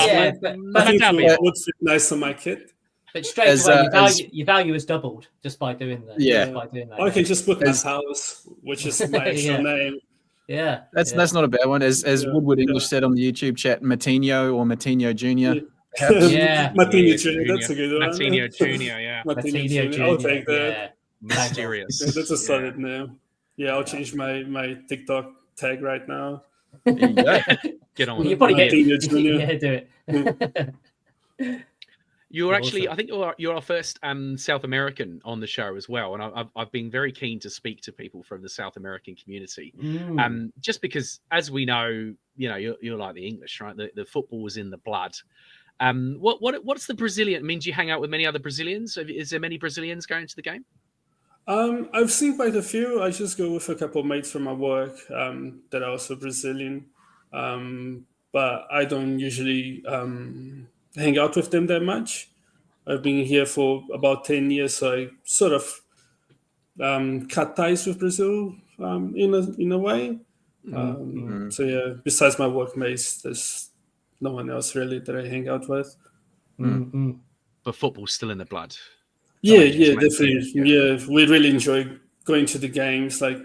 I think it would fit nice on my kit. But straight away, your value is doubled just by doing that. Yeah, I can just put my house, which is my actual name. Yeah, that's not a bad one. As Woodward English said on the YouTube chat, Matinho or Matinho Jr. Matinho Jr. That's a good one. Matinho Jr. Yeah, Matinho Jr. I'll take that. Mysterious. That's a solid name. Yeah, I'll change my TikTok tag right now. Get on. You probably do it. You're actually, Awesome. I think you're our first South American on the show as well, and I've been very keen to speak to people from the South American community, just because, as we know, you're like the English, right? The football was in the blood. What's the Brazilian? I mean, do you hang out with many other Brazilians? Is there many Brazilians going to the game? I've seen quite a few. I just go with a couple of mates from my work that are also Brazilian, but I don't usually hang out with them that much. I've been here for about 10 years, so I sort of cut ties with Brazil in a way. So yeah, besides my workmates, there's no one else really that I hang out with. But football's still in the blood. Yeah, definitely. Yeah, we really enjoy going to the games. Like,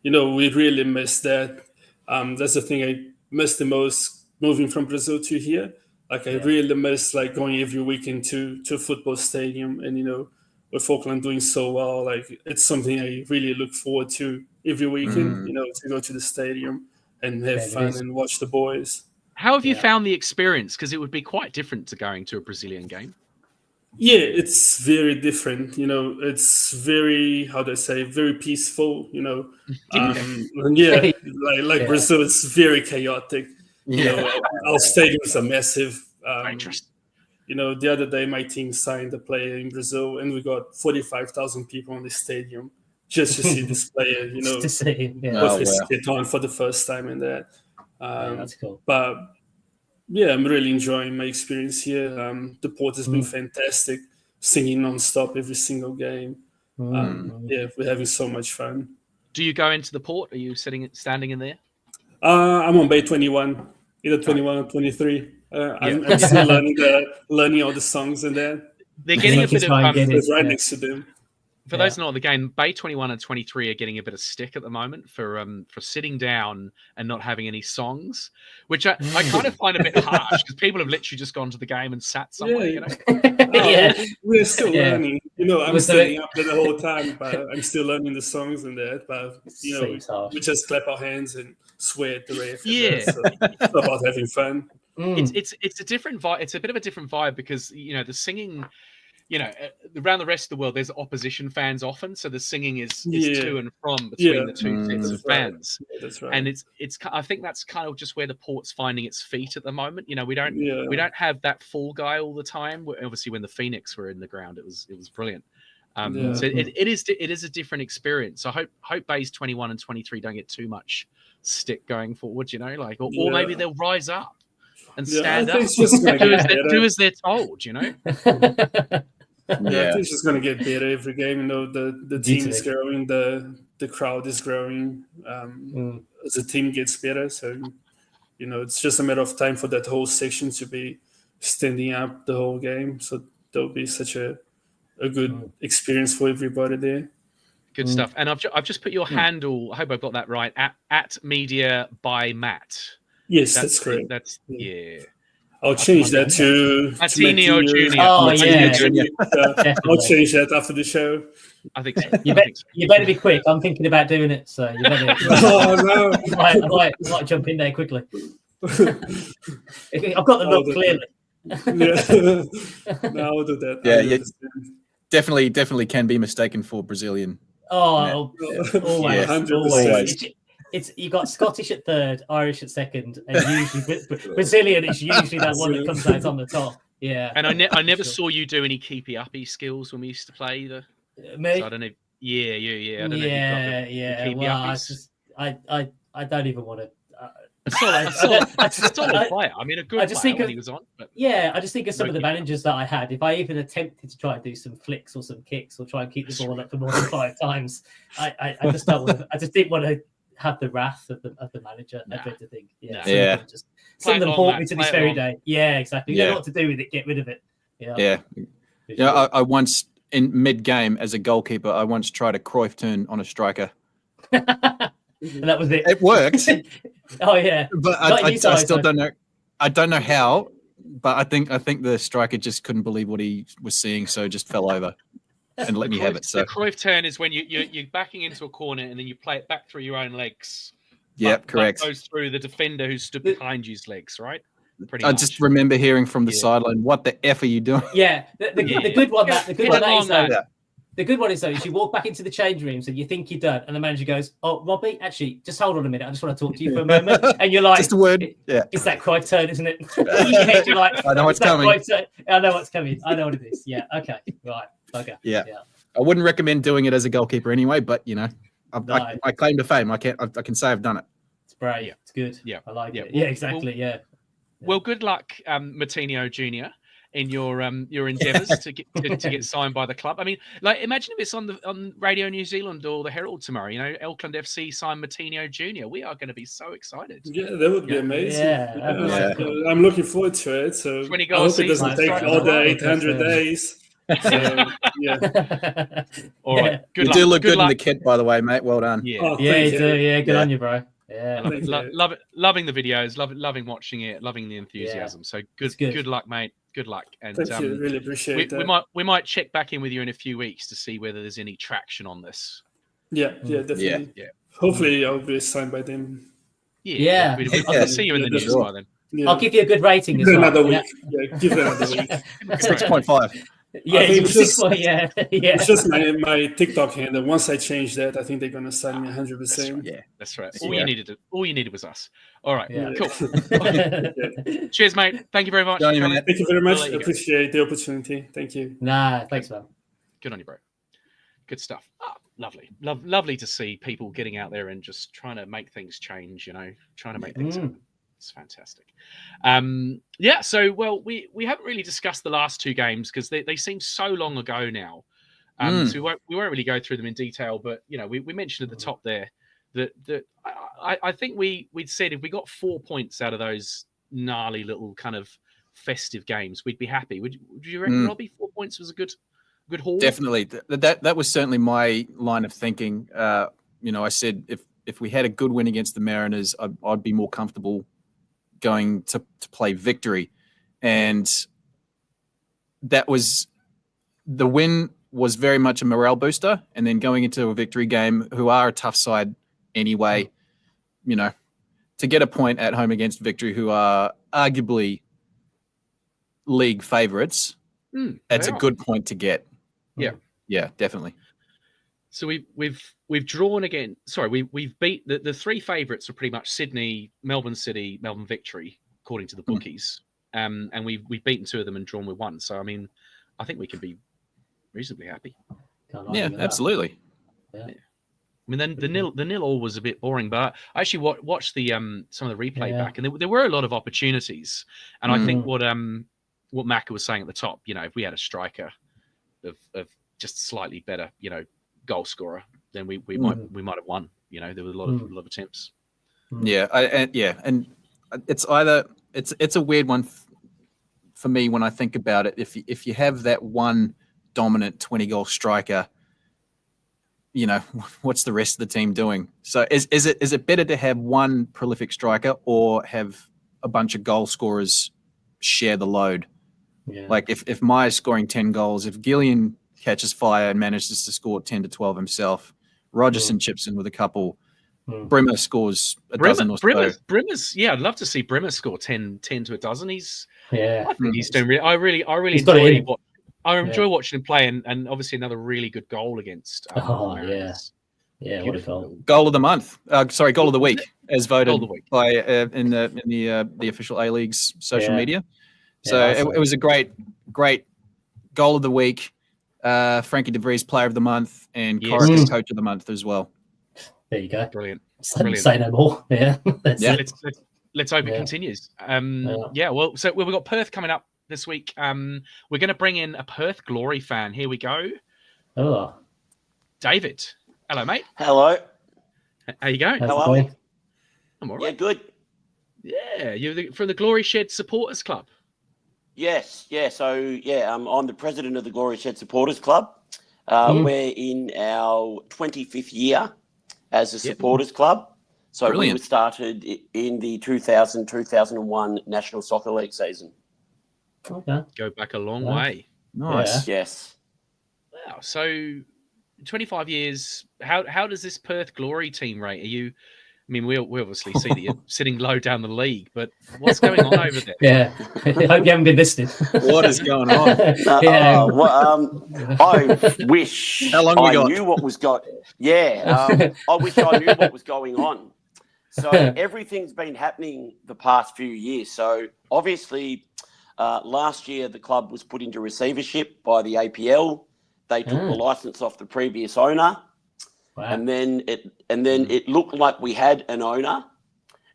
we really miss that. That's the thing I miss the most moving from Brazil to here. Like, I really miss like going every weekend to a football stadium, and with Auckland doing so well, like it's something I really look forward to every weekend. To go to the stadium and have fun and watch the boys. How have you found the experience? Because it would be quite different to going to a Brazilian game. Yeah, it's very different. It's very, how do I say, very peaceful. Like Brazil is very chaotic. Our stadiums are massive. The other day my team signed a player in Brazil, and we got 45,000 people in the stadium just to see this player. To see him, with his kit on for the first time in that. That's cool. But yeah, I'm really enjoying my experience here. The port has been fantastic, singing non-stop every single game. Yeah, we're having so much fun. Do you go into the port? Are you standing in there? I'm on Bay 21, either 21 or 23. I'm still learning all the songs and that. They're getting a bit of right next to them. For those not in the game, Bay 21 and 23 are getting a bit of stick at the moment for sitting down and not having any songs, which I kind of find a bit harsh because people have literally just gone to the game and sat somewhere. We're still learning. I'm sitting up there the whole time, but I'm still learning the songs and that. But we just clap our hands and swear at the ref. So it's about having fun. It's a different vibe. It's a bit of a different vibe because the singing. Around the rest of the world, there's opposition fans often, so the singing is to and from between the two sets of fans. Yeah, that's right. And it's. I think that's kind of just where the port's finding its feet at the moment. We don't have that full guy all the time. Obviously, when the Phoenix were in the ground, it was brilliant. So it is a different experience. I hope Bays 21 and 23 don't get too much stick going forward. Or maybe they'll rise up and stand up, do as they're told. I think it's just going to get better every game. The team is growing, the crowd is growing. As the team gets better, so it's just a matter of time for that whole section to be standing up the whole game. So there'll be such a good experience for everybody there. Good stuff. And I've just put your handle. I hope I've got that right. At Media by Matt. Yes, that's correct. I'll change that to Martinho Junior. Oh, yeah. I'll change that after the show. I think so. You better be quick. I'm thinking about doing it, so you better. No. I might jump in there quickly. I've got the look clearly. No, I'll do that. Yeah, definitely can be mistaken for Brazilian. Oh, always. 100%. It's you got Scottish at third, Irish at second, and usually Brazilian is usually that one that comes out on the top. Yeah. And I never saw you do any keepy uppy skills when we used to play either. Me? So I don't know. Yeah. I don't know if you've got the keepy uppies. I don't even want to. I saw a player. I mean, a good player when he was on. But I just think of some of the managers that I had. If I even attempted to try and do some flicks or some kicks or try and keep the ball up for more than 5 times, I just don't want to. I just didn't want to have the wrath of the manager. I dread to think. Some of them haunt me to this very day. Yeah, exactly. You don't know what to do with it. Get rid of it. Yeah. I once in mid-game as a goalkeeper, I once tried a Cruyff turn on a striker. And that was it. It worked. Oh yeah, but I still don't know. I don't know how, but I think the striker just couldn't believe what he was seeing, so just fell over and let me have it. So the Cruyff turn is when you're backing into a corner and then you play it back through your own legs. Yep, correct. That goes through the defender who stood behind you's legs, right? pretty I much. just remember hearing from the Yeah. sideline, "What the f are you doing?" Yeah, the good one that Get along, though, Yeah. the good one is though, is you walk back into the change rooms and you think you're done, and the manager goes, "Oh, Robbie, actually, just hold on a minute. I just want to talk to you for a moment." And you're like, Just a word. Yeah. "It's that quiet turn, isn't it?" In your head, you're like, I know what's "It's that coming. quiet turn. I know what's coming. I know what it is." Yeah. Okay. Right. Okay. Yeah. I wouldn't recommend doing it as a goalkeeper anyway, but No. I claim to fame. I can say I've done it. It's brave. Yeah. It's good. Yeah. I like it. Well, Yeah. Exactly. Yeah. Well, good luck, Martino Jr. in your endeavours to get signed by the club. I mean, like, imagine if it's on Radio New Zealand or the Herald tomorrow. You know, Auckland FC signed Martino Jr. We are going to be so excited. Yeah, that would be amazing. Yeah. I'm looking forward to it. So 20 I goal hope it doesn't season. take all the 800 days. So, yeah. All right. Good You luck. do look good in luck. the kit, by the way, mate. Well done. Yeah. Oh, Yeah. thank You you. do. Yeah. Good Yeah. on you, bro. Yeah. Thank you. Loving the videos, loving watching it, loving the enthusiasm. So It's good. good luck, mate. Good luck. And Thank you. Really appreciate that. we might check back in with you in a few weeks to see whether there's any traction on this. Yeah, definitely. Yeah. Hopefully, I'll be signed by them. Yeah. We'll see you in the news Sure. by then. Yeah. I'll give you a good rating as Give it well. another Yeah. week. Yeah, give it another week. 6.5. Yeah. I think You it's just- yeah. It's just my TikTok handle. Once I change that, I think they're gonna sign me 100%. Yeah. That's right. Yeah. All you needed was us. All right. Yeah. Cool. Cheers, mate. Thank you very much. Johnny, for coming. mate. Thank you very much. I'll let you go. Appreciate the opportunity. Thank you. Nah. Thanks, man. Good on you, bro. Good stuff. Lovely. Lovely to see people getting out there and just trying to make things change, trying to make things happen. It's fantastic. Yeah, so, well, we haven't really discussed the last two games because they seem so long ago now. So we won't really go through them in detail, but, we mentioned at the top there that I think we'd said if we got 4 points out of those gnarly little kind of festive games, we'd be happy. Would you reckon, Robbie, 4 points was a good haul? Definitely. That was certainly my line of thinking. I said if we had a good win against the Mariners, I'd be more comfortable going to play victory. And that was the win was very much a morale booster. And then going into a victory game, who are a tough side anyway, to get a point at home against Victory, who are arguably league favourites, that's a good point to get. Yeah, definitely. So we've drawn again. Sorry, we've beat the three favourites are pretty much Sydney, Melbourne City, Melbourne Victory, according to the bookies. And we've beaten two of them and drawn with one. So I mean, I think we can be reasonably happy. Yeah, absolutely. Yeah. I mean, then the nil all was a bit boring, but I actually watched the some of the replay back, and there were a lot of opportunities. And I think what Macca was saying at the top, if we had a striker of just slightly better, goal scorer, then we might have won. There was a lot of attempts. Yeah, and it's either it's a weird one for me when I think about it. If you have that one dominant 20-goal striker, what's the rest of the team doing? So is it better to have one prolific striker or have a bunch of goal scorers share the load? Yeah. Like if Maya's scoring 10 goals, if Gillian catches fire and manages to score 10 to 12 himself, Rogerson chips in with a couple, Brimmer scores a dozen or so. Brimmer's, I'd love to see Brimmer score 10 to a dozen. I think he's doing really. I really enjoy watching him play, and obviously another really good goal against. What a goal! Goal of the month. Goal of the week, as voted by in the official A League's social media. So it was a great goal of the week. Frankie De Vries Player of the Month and Corica's Coach of the Month as well. There you go. Brilliant. Say no more. Yeah. Let's hope it continues. Well, so we've got Perth coming up this week. We're going to bring in a Perth Glory fan. Here we go. Oh, David. Hello, mate. Hello. How you going? How are you? I'm all Yeah, right. good. Yeah, you're from the Glory Shed Supporters Club. Yes, yeah. So, I'm the president of the Glory Shed Supporters Club. We're in our 25th year as a supporters club. So we were started in the 2000-2001 National Soccer League season. Okay. Go back a long way. Nice. Yes. Wow. So 25 years. How does this Perth Glory team rate? I mean, we obviously see that you're sitting low down the league, but what's going on over there? Yeah, I hope you haven't been listening. What is going on? I wish How long we I got? knew what was going. Yeah, I wish I knew what was going on. So everything's been happening the past few years. So obviously, last year the club was put into receivership by the APL. They took the license off the previous owner. Wow. And then it looked like we had an owner,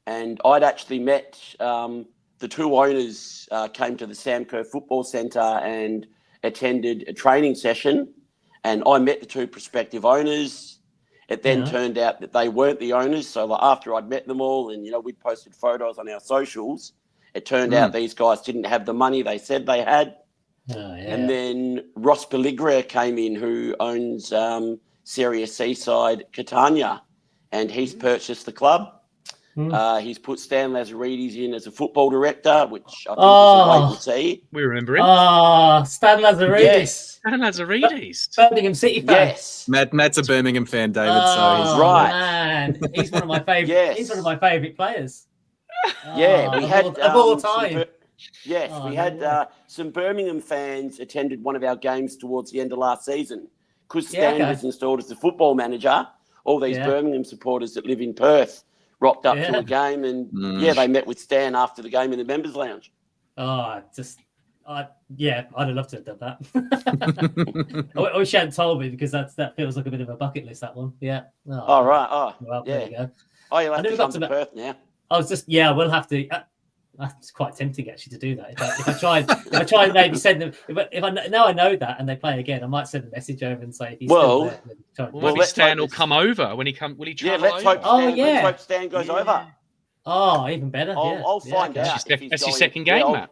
and I'd actually met the two owners came to the Sam Kerr Football Centre and attended a training session, and I met the two prospective owners. It then turned out that they weren't the owners. So like, after I'd met them all, and we'd posted photos on our socials, it turned out these guys didn't have the money they said they had. And then Ross Pelligra came in, who owns Serie C side Catania, and he's purchased the club. He's put Stan Lazaridis in as a football director, which I think is a wait and see. We remember him. Stan Lazaridis. Yes. Stan Lazaridis. Birmingham City fan. Yes. Matt's a Birmingham fan, David. So he's right. Man, he's one of my favourite. He's one of my favourite players. We had of all time. We had some Birmingham fans attended one of our games towards the end of last season. Because Stan was installed as the football manager, all these Birmingham supporters that live in Perth rocked up to a game, and they met with Stan after the game in the members' lounge. I'd have loved to have done that. I wish you hadn't told me, because that feels like a bit of a bucket list, that one. Yeah. Right. Well, there you go. You'll have to come to Perth now. I was just, we'll have to. That's quite tempting actually to do that. If I try and maybe send them, if I now I know that and they play again, I might send a message over and say, if he's still there, maybe Stan will come over when he come. Will he travel let's hope let's hope Stan goes over. Oh, even better. I'll find out. That's your second game, Matt.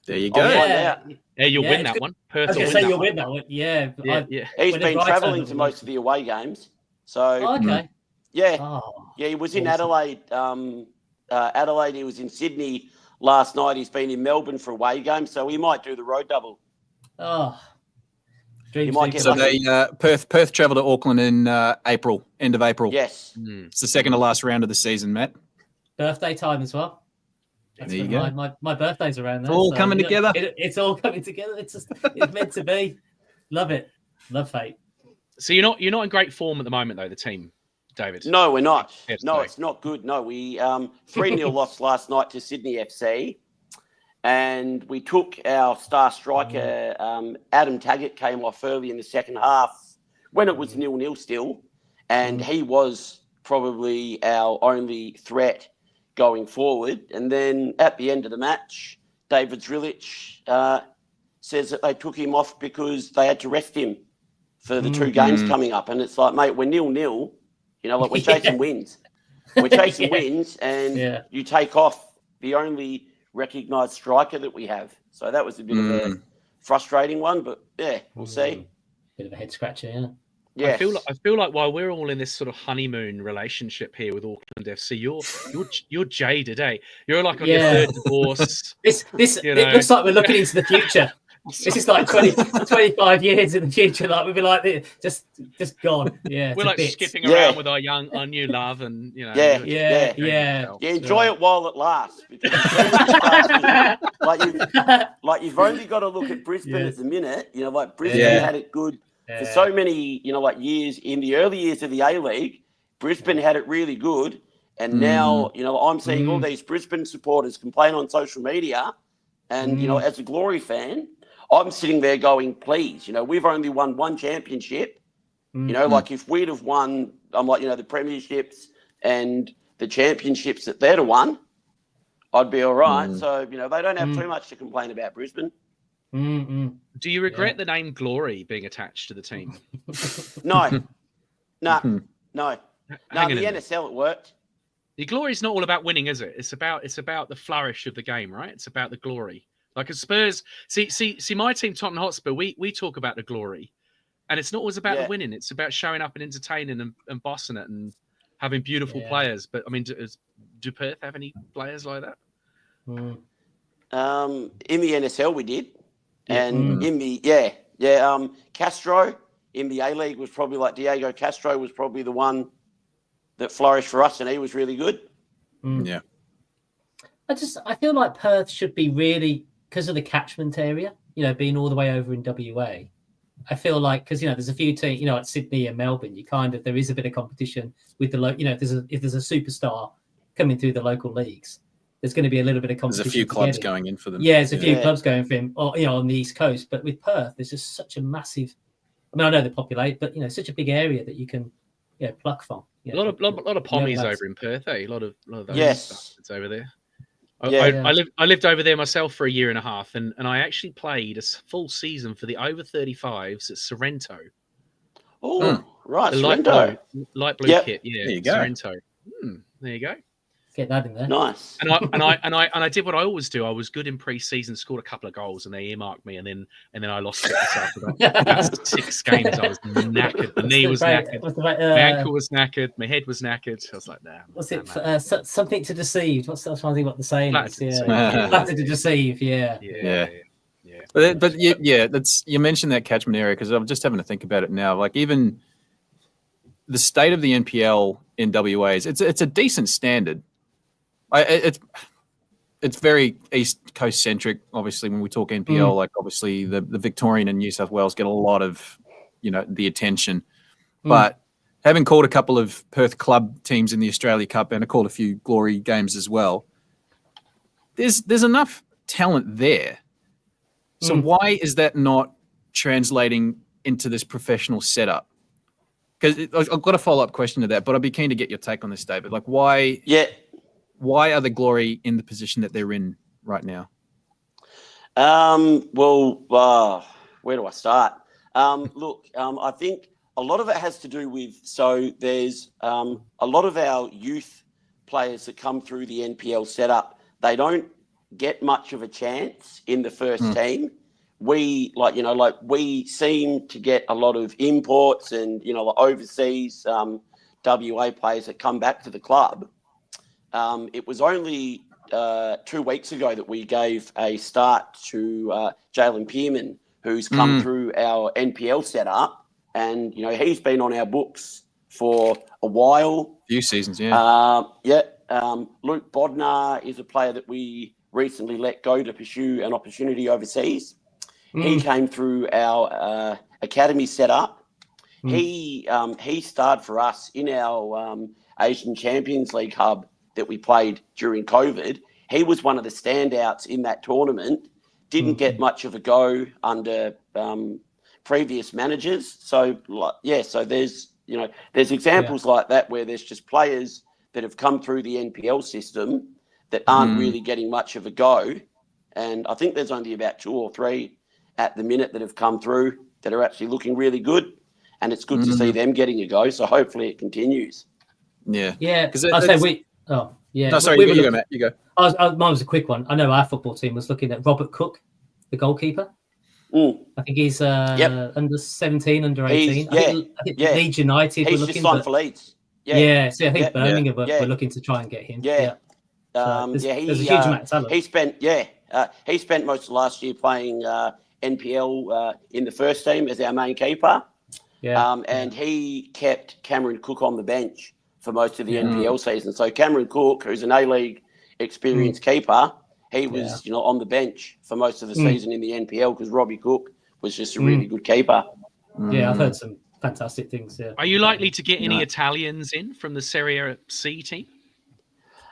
There you go. Yeah, you'll win that one. I was going to say you'll win that one. Yeah. He's been travelling to most of the away games. So he was in Adelaide. Adelaide. He was in Sydney last night. He's been in Melbourne for away games, so he might do the road double. So they Perth travel to Auckland in April, end of April. Yes, it's the second to last round of the season, Matt. Birthday time as well. There you go. My birthday's around there. It's all coming together. It's all coming together. It's meant to be. Love it. Love fate. So you're not in great form at the moment, though, the team, David? No, we're not. No, it's not good. No, we 3-0 lost last night to Sydney FC, and we took our star striker, Adam Taggart, came off early in the second half when it was 0-0 still, and he was probably our only threat going forward. And then at the end of the match, David Zrilic says that they took him off because they had to rest him for the two games coming up. And it's like, mate, we're 0-0. We're chasing wins. We're chasing wins, and you take off the only recognised striker that we have. So that was a bit of a frustrating one, but we'll see. Bit of a head scratcher, Yeah. I feel like while we're all in this sort of honeymoon relationship here with Auckland FC, you're jaded, eh? You're like on your third divorce. It looks like we're looking into the future. This is like 25 years in the future. Like we'll be like just gone. Yeah, we're like skipping around with our new love, and enjoy it while it lasts. Because you've only got to look at Brisbane at the minute. Brisbane had it good for so many years in the early years of the A League. Brisbane had it really good, and now I'm seeing all these Brisbane supporters complain on social media, and as a Glory fan, I'm sitting there going, please, we've only won one championship. If we'd have won, the premierships and the championships that they'd have won, I'd be all right. So, they don't have too much to complain about, Brisbane. Do you regret the name Glory being attached to the team? No. No. The NSL, it worked. The Glory's not all about winning, is it? It's about the flourish of the game, right? It's about the glory. Like at Spurs, see, my team, Tottenham Hotspur, we talk about the glory, and it's not always about the winning. It's about showing up and entertaining and bossing it and having beautiful players. But I mean, do Perth have any players like that? In the NSL, we did, and in the Castro in the A League was probably like Diego Castro was probably the one that flourished for us, and he was really good. Yeah. I feel like Perth should be really, because of the catchment area, being all the way over in WA. I feel like, because there's a few teams, at Sydney and Melbourne, there is a bit of competition with the if there's a superstar coming through the local leagues, there's going to be a little bit of competition. There's a few clubs going in for them. Yeah, there's a few clubs going for him, or on the East Coast. But with Perth, there's just such a massive. I mean, I know they populate, but such a big area that you can, pluck from. A lot of pommies over in Perth, eh? A lot of those bastards over there. I lived over there myself for a year and a half, and I actually played a full season for the over 35s at Sorrento. Oh, right, the Sorrento. light blue kit. Yeah, there you go. Sorrento. There you go. Get that in there. Nice. And I did what I always do. I was good in pre-season, scored a couple of goals, and they earmarked me, and then I lost it myself. About 6 games, I was knackered. The knee was knackered. My ankle was knackered. My head was knackered. I was like, nah. What's it? Something to deceive. What's that? Something what the saying is? Yeah. Flattered to deceive. Yeah. But that's, you mentioned that catchment area, because I'm just having to think about it now. Like, even the state of the NPL in WA it's a decent standard. It's very East Coast centric. Obviously, when we talk NPL, like obviously the Victorian and New South Wales get a lot of, the attention. But having called a couple of Perth club teams in the Australia Cup, and I called a few Glory games as well, there's enough talent there. So why is that not translating into this professional setup? Because I've got a follow-up question to that, but I'd be keen to get your take on this, David. Like, why? Yeah. Why are the Glory in the position that they're in right now? Where do I start? Look, I think a lot of it has to do with, so there's a lot of our youth players that come through the NPL setup, they don't get much of a chance in the first team. We we seem to get a lot of imports and, overseas WA players that come back to the club. It was only 2 weeks ago that we gave a start to Jalen Pearman, who's come through our NPL setup, and he's been on our books for a while. Few seasons, Luke Bodnar is a player that we recently let go to pursue an opportunity overseas. He came through our academy setup. He starred for us in our Asian Champions League hub that we played during COVID. He was one of the standouts in that tournament. Didn't get much of a go under previous managers. So there's examples like that where there's just players that have come through the NPL system that aren't really getting much of a go. And I think there's only about 2 or 3 at the minute that have come through that are actually looking really good. And it's good to see them getting a go. So hopefully it continues. Yeah. Yeah. I'd say we... Oh, yeah. No, sorry, you go, Matt. You go. Mine was a quick one. I know our football team was looking at Robert Cook, the goalkeeper. I think he's under 17, under 18. I think Leeds United were looking. He's just signed for Leeds. So I think Birmingham were looking to try and get him. There's a huge amount of talent. He spent most of last year playing NPL in the first team as our main keeper. And he kept Cameron Cook on the bench for most of the NPL season. So Cameron Cook, who's an A-League experienced keeper, he was on the bench for most of the season in the NPL because Robbie Cook was just a really good keeper. Yeah, I've heard some fantastic things. Yeah. Are you likely to get any Italians in from the Serie C team?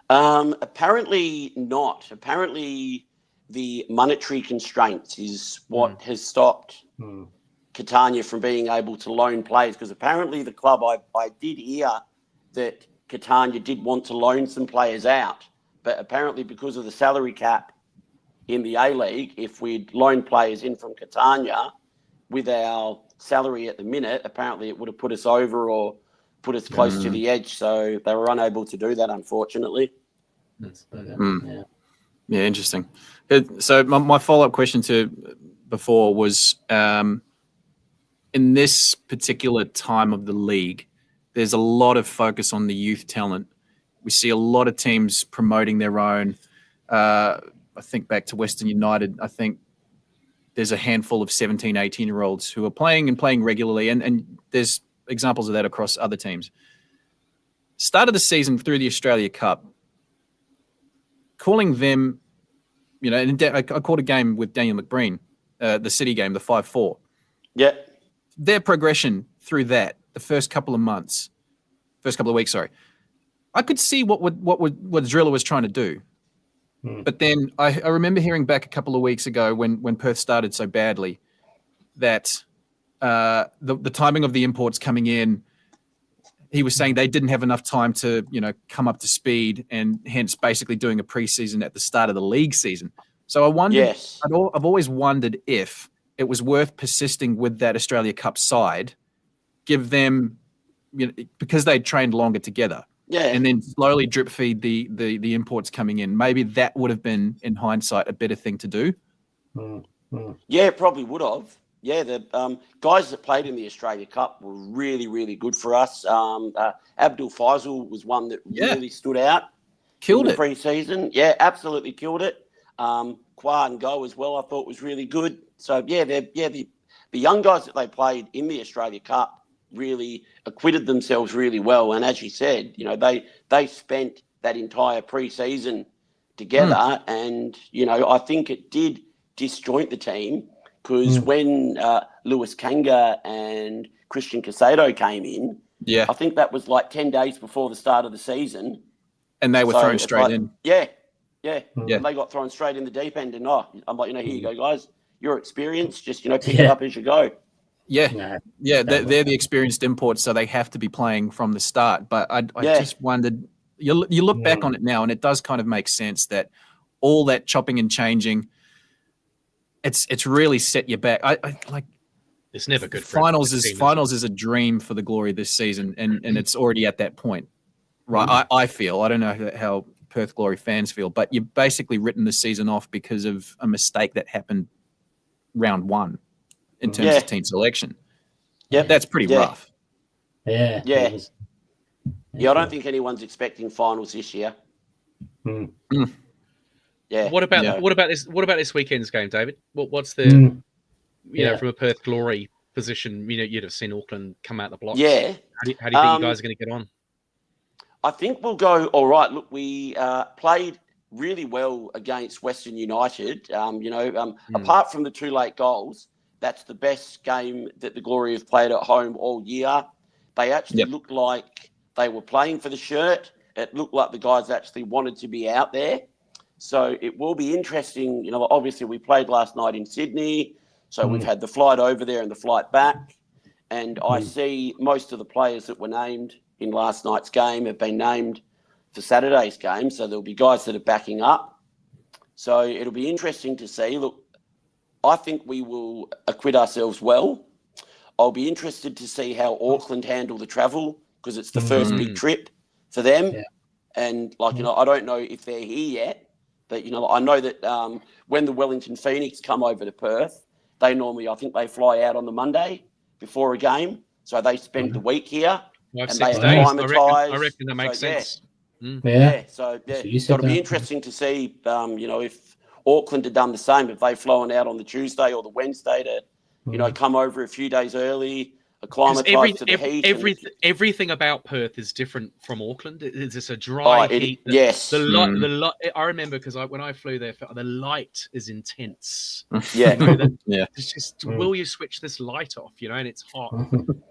Apparently not. Apparently the monetary constraints is what has stopped Catania from being able to loan players, because apparently the club, I did hear that Catania did want to loan some players out, but apparently because of the salary cap in the A-League, if we'd loan players in from Catania with our salary at the minute, apparently it would have put us over or put us close to the edge. So they were unable to do that, unfortunately. Yeah, interesting. So my follow-up question to before was, in this particular time of the league, there's a lot of focus on the youth talent. We see a lot of teams promoting their own. I think back to Western United, I think there's a handful of 17, 18-year-olds who are playing regularly, and there's examples of that across other teams. start of the season through the Australia Cup, calling them, and I called a game with Daniel McBreen, the City game, the 5-4. Yeah. Their progression through that, the first couple of weeks, I could see what Driller was trying to do. But then I remember hearing back a couple of weeks ago when Perth started so badly that the timing of the imports coming in, he was saying they didn't have enough time to, come up to speed, and hence basically doing a preseason at the start of the league season. So I wondered, I've always wondered if it was worth persisting with that Australia Cup side, give them, because they'd trained longer together. Yeah. And then slowly drip feed the imports coming in. Maybe that would have been, in hindsight, a better thing to do. Yeah, it probably would have. Yeah, the guys that played in the Australia Cup were really, really good for us. Abdul Faisal was one that really stood out. Killed it. Pre-season. Yeah, absolutely killed it. Kwa and Go as well, I thought was really good. So, the young guys that they played in the Australia Cup really acquitted themselves really well. And as you said, they spent that entire pre-season together. And, I think it did disjoint the team, because when Lewis Kanga and Christian Casado came in, I think that was like 10 days before the start of the season. And they were thrown straight in. Yeah. And they got thrown straight in the deep end. And I'm like, here you go, guys. You're experienced. Just, pick it up as you go. Yeah. They're the experienced imports, so they have to be playing from the start. But I just wondered, you look back on it now, and it does kind of make sense that all that chopping and changing, it's really set you back. I like. It's never good. Finals is a dream for the Glory this season, and it's already at that point, right? I feel, I don't know how Perth Glory fans feel, but you've basically written the season off because of a mistake that happened round one in terms of team selection. Yeah, that's pretty rough. Yeah. I don't think anyone's expecting finals this year. Yeah. What about this weekend's game, David? What's the from a Perth Glory position? You'd have seen Auckland come out the blocks. Yeah. How do you think you guys are going to get on? I think we'll go all right. Look, we played really well against Western United. Apart from the 2 late goals, that's the best game that the Glory have played at home all year. They actually looked like they were playing for the shirt. It looked like the guys actually wanted to be out there. So it will be interesting. Obviously we played last night in Sydney, so we've had the flight over there and the flight back. And I see most of the players that were named in last night's game have been named for Saturday's game. So there'll be guys that are backing up. So it'll be interesting to see. Look, I think we will acquit ourselves well. I'll be interested to see how Auckland handle the travel, because it's the first big trip for them. Yeah. And I don't know if they're here yet, but I know that when the Wellington Phoenix come over to Perth, they normally, I think they fly out on the Monday before a game. So they spend the week here. 5, and 6 they days. acclimatise. I reckon that makes sense. So it'll be interesting to see, if Auckland had done the same, if they've flown out on the Tuesday or the Wednesday to, come over a few days early, acclimatise to the heat. Everything about Perth is different from Auckland. It's just a dry heat. Yes. I remember because when I flew there, the light is intense. Yeah. It's just, will you switch this light off? And it's hot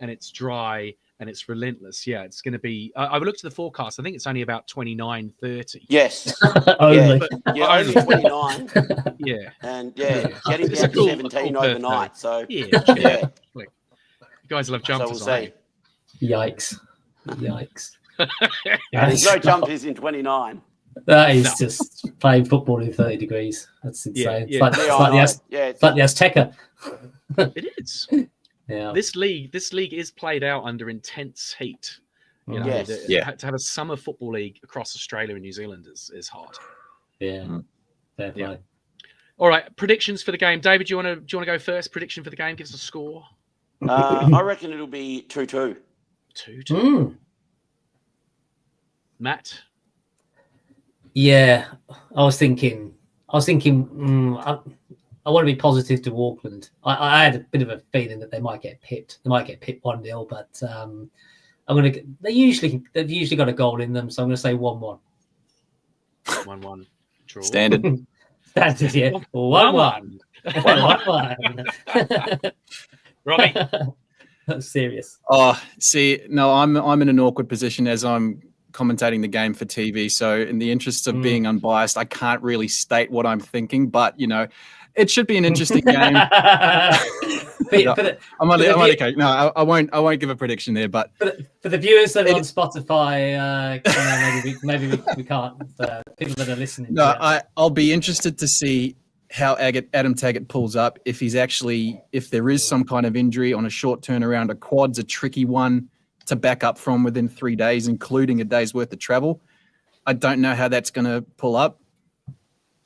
and it's dry and it's relentless. Yeah, it's going to be. I've looked at the forecast. I think it's only about 29, 30. Yes. Only. Only 29. Yeah. And getting down to 17 overnight. So yeah. You guys love jumpers. So we'll see. Yikes. There's no jumpers in 29. That is just playing football in 30 degrees. That's insane. It's like the Azteca. It is. Yeah. This league is played out under intense heat. To have a summer football league across Australia and New Zealand is hard. Yeah. Fair play. Yeah. All right, predictions for the game. David, do you want to go first? Prediction for the game. Give us a score. I reckon it'll be 2-2. 2-2. Matt. Yeah, I was thinking. I want to be positive to Auckland. I had a bit of a feeling that they might get pipped. They might get pipped 1-0, but They've usually got a goal in them, so I'm gonna say 1-1. 1-1 draw. Standard. Standard, yeah. 1-1. 1-1. Robbie. That's serious. Oh, see, no, I'm in an awkward position as I'm commentating the game for TV. So, in the interest of being unbiased, I can't really state what I'm thinking. But it should be an interesting game. I won't give a prediction there. But for the viewers that are on Spotify, maybe we can't. People that are listening. No, I'll be interested to see how Adam Taggart pulls up. If there is some kind of injury on a short turnaround, a quad's a tricky one to back up from within 3 days, including a day's worth of travel. I don't know how that's going to pull up.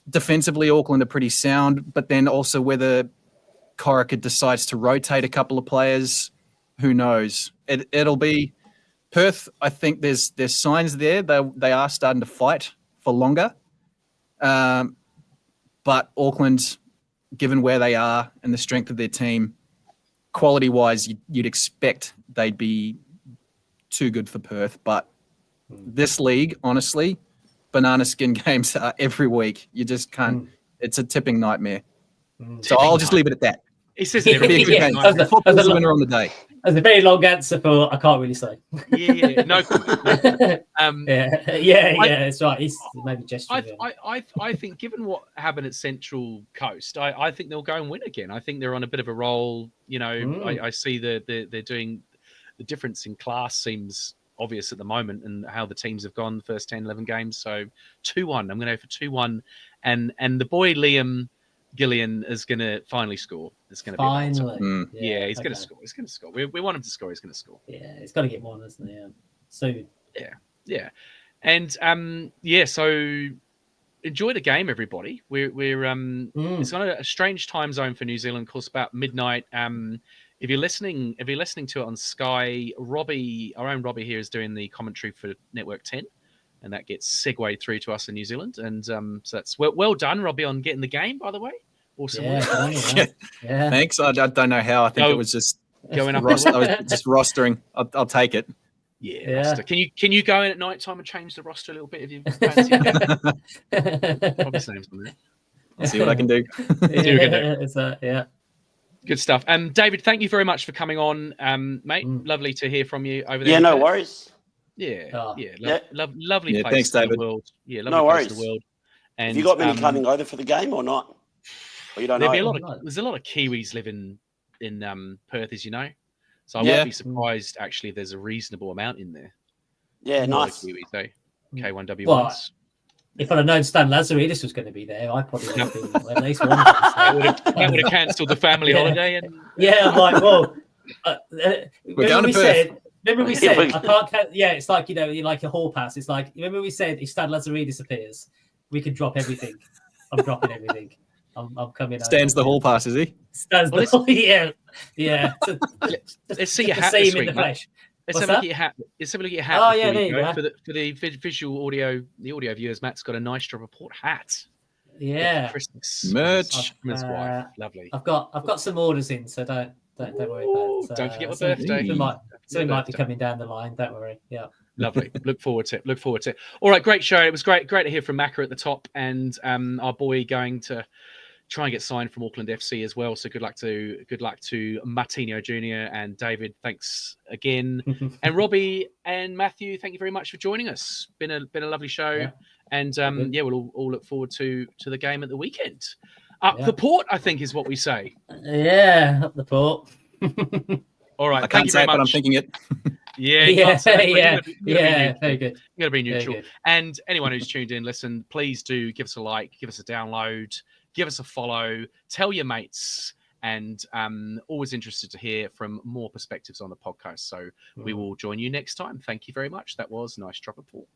Defensively, Auckland are pretty sound, but then also whether Corica decides to rotate a couple of players, who knows? It'll be Perth. I think there's signs there. They are starting to fight for longer. But Auckland, given where they are and the strength of their team, quality-wise, you'd expect they'd be too good for Perth. But this league, honestly, banana skin games are every week. You just can't. It's a tipping nightmare. So I'll just leave it at that. It says it every game. Football's the winner on the day. That's a very long answer for I can't really say. Yeah, no. It's right. He's maybe gesturing. I think, given what happened at Central Coast, I think they'll go and win again. I think they're on a bit of a roll. I see they're doing the difference in class seems obvious at the moment, and how the teams have gone the first 10, 11 games. So 2-1. I'm going to go for 2-1, and the boy Liam Gillian is going to finally score. It's going to be finally. He's going to score. He's going to score. We want him to score. He's going to score. Yeah, he's got to get one, isn't he? Soon. Yeah. And so enjoy the game, everybody. We're it's on a strange time zone for New Zealand, of course, about midnight. If you're listening to it on Sky, our own Robbie here is doing the commentary for Network 10. And that gets segued through to us in New Zealand. And so that's well done, Robbie, on getting the game, by the way. Awesome. Yeah. Thanks. I don't know how. I think it was just going up. I was just rostering. I'll take it. Yeah. Roster. Can you go in at night time and change the roster a little bit if you fancy it? Robbie's name's on there. I'll see what I can do. Good stuff. David, thank you very much for coming on, mate. Lovely to hear from you over there. Yeah, no worries. Lovely place thanks, David. in the world. Yeah, lovely no place worries. in the world. And have you got many coming over for the game or not? Or you don't know? There's a lot of Kiwis living in Perth, as you know. So I won't be surprised. Actually, there's a reasonable amount in there. Yeah, nice. Kiwis, though. K1W1s. Well, if I'd have known Stan Lazaridis was going to be there, I probably would have been at least one of them. That would have cancelled the family holiday. And I'm like, well, we're going to Perth. Remember we said I can't. Yeah, it's like like a hall pass. It's like remember we said if Stan Lazaridis appears, we can drop everything. I'm dropping everything. I'm coming. Stan's the hall pass, is he? Stan's the hall. Yeah. Let's see your hat this week, in the flesh. Let's have a look at your hat. Let's have a look at your hat. Oh yeah, there you go. For the visual audio, the audio viewers, Matt's got a nice Drop Report hat. Yeah. Christmas merch. From his wife. Lovely. I've got some orders in, so don't worry about it. Don't forget my birthday. Something might be coming down the line. Don't worry. Yeah. Lovely. Look forward to it. All right, great show. It was great to hear from Macca at the top, and our boy going to try and get signed from Auckland FC as well. So good luck to Martino Jr. and David. Thanks again, and Robbie and Matthew. Thank you very much for joining us. Been a lovely show, and we'll all look forward to the game at the weekend. Up the port, I think, is what we say. Yeah, up the port. All right. I can't say it, but I'm thinking it. Very good. You got to be neutral. And anyone who's tuned in, listen, please do give us a like, give us a download, give us a follow, tell your mates, and always interested to hear from more perspectives on the podcast. So we will join you next time. Thank you very much. That was Nice Drop Report.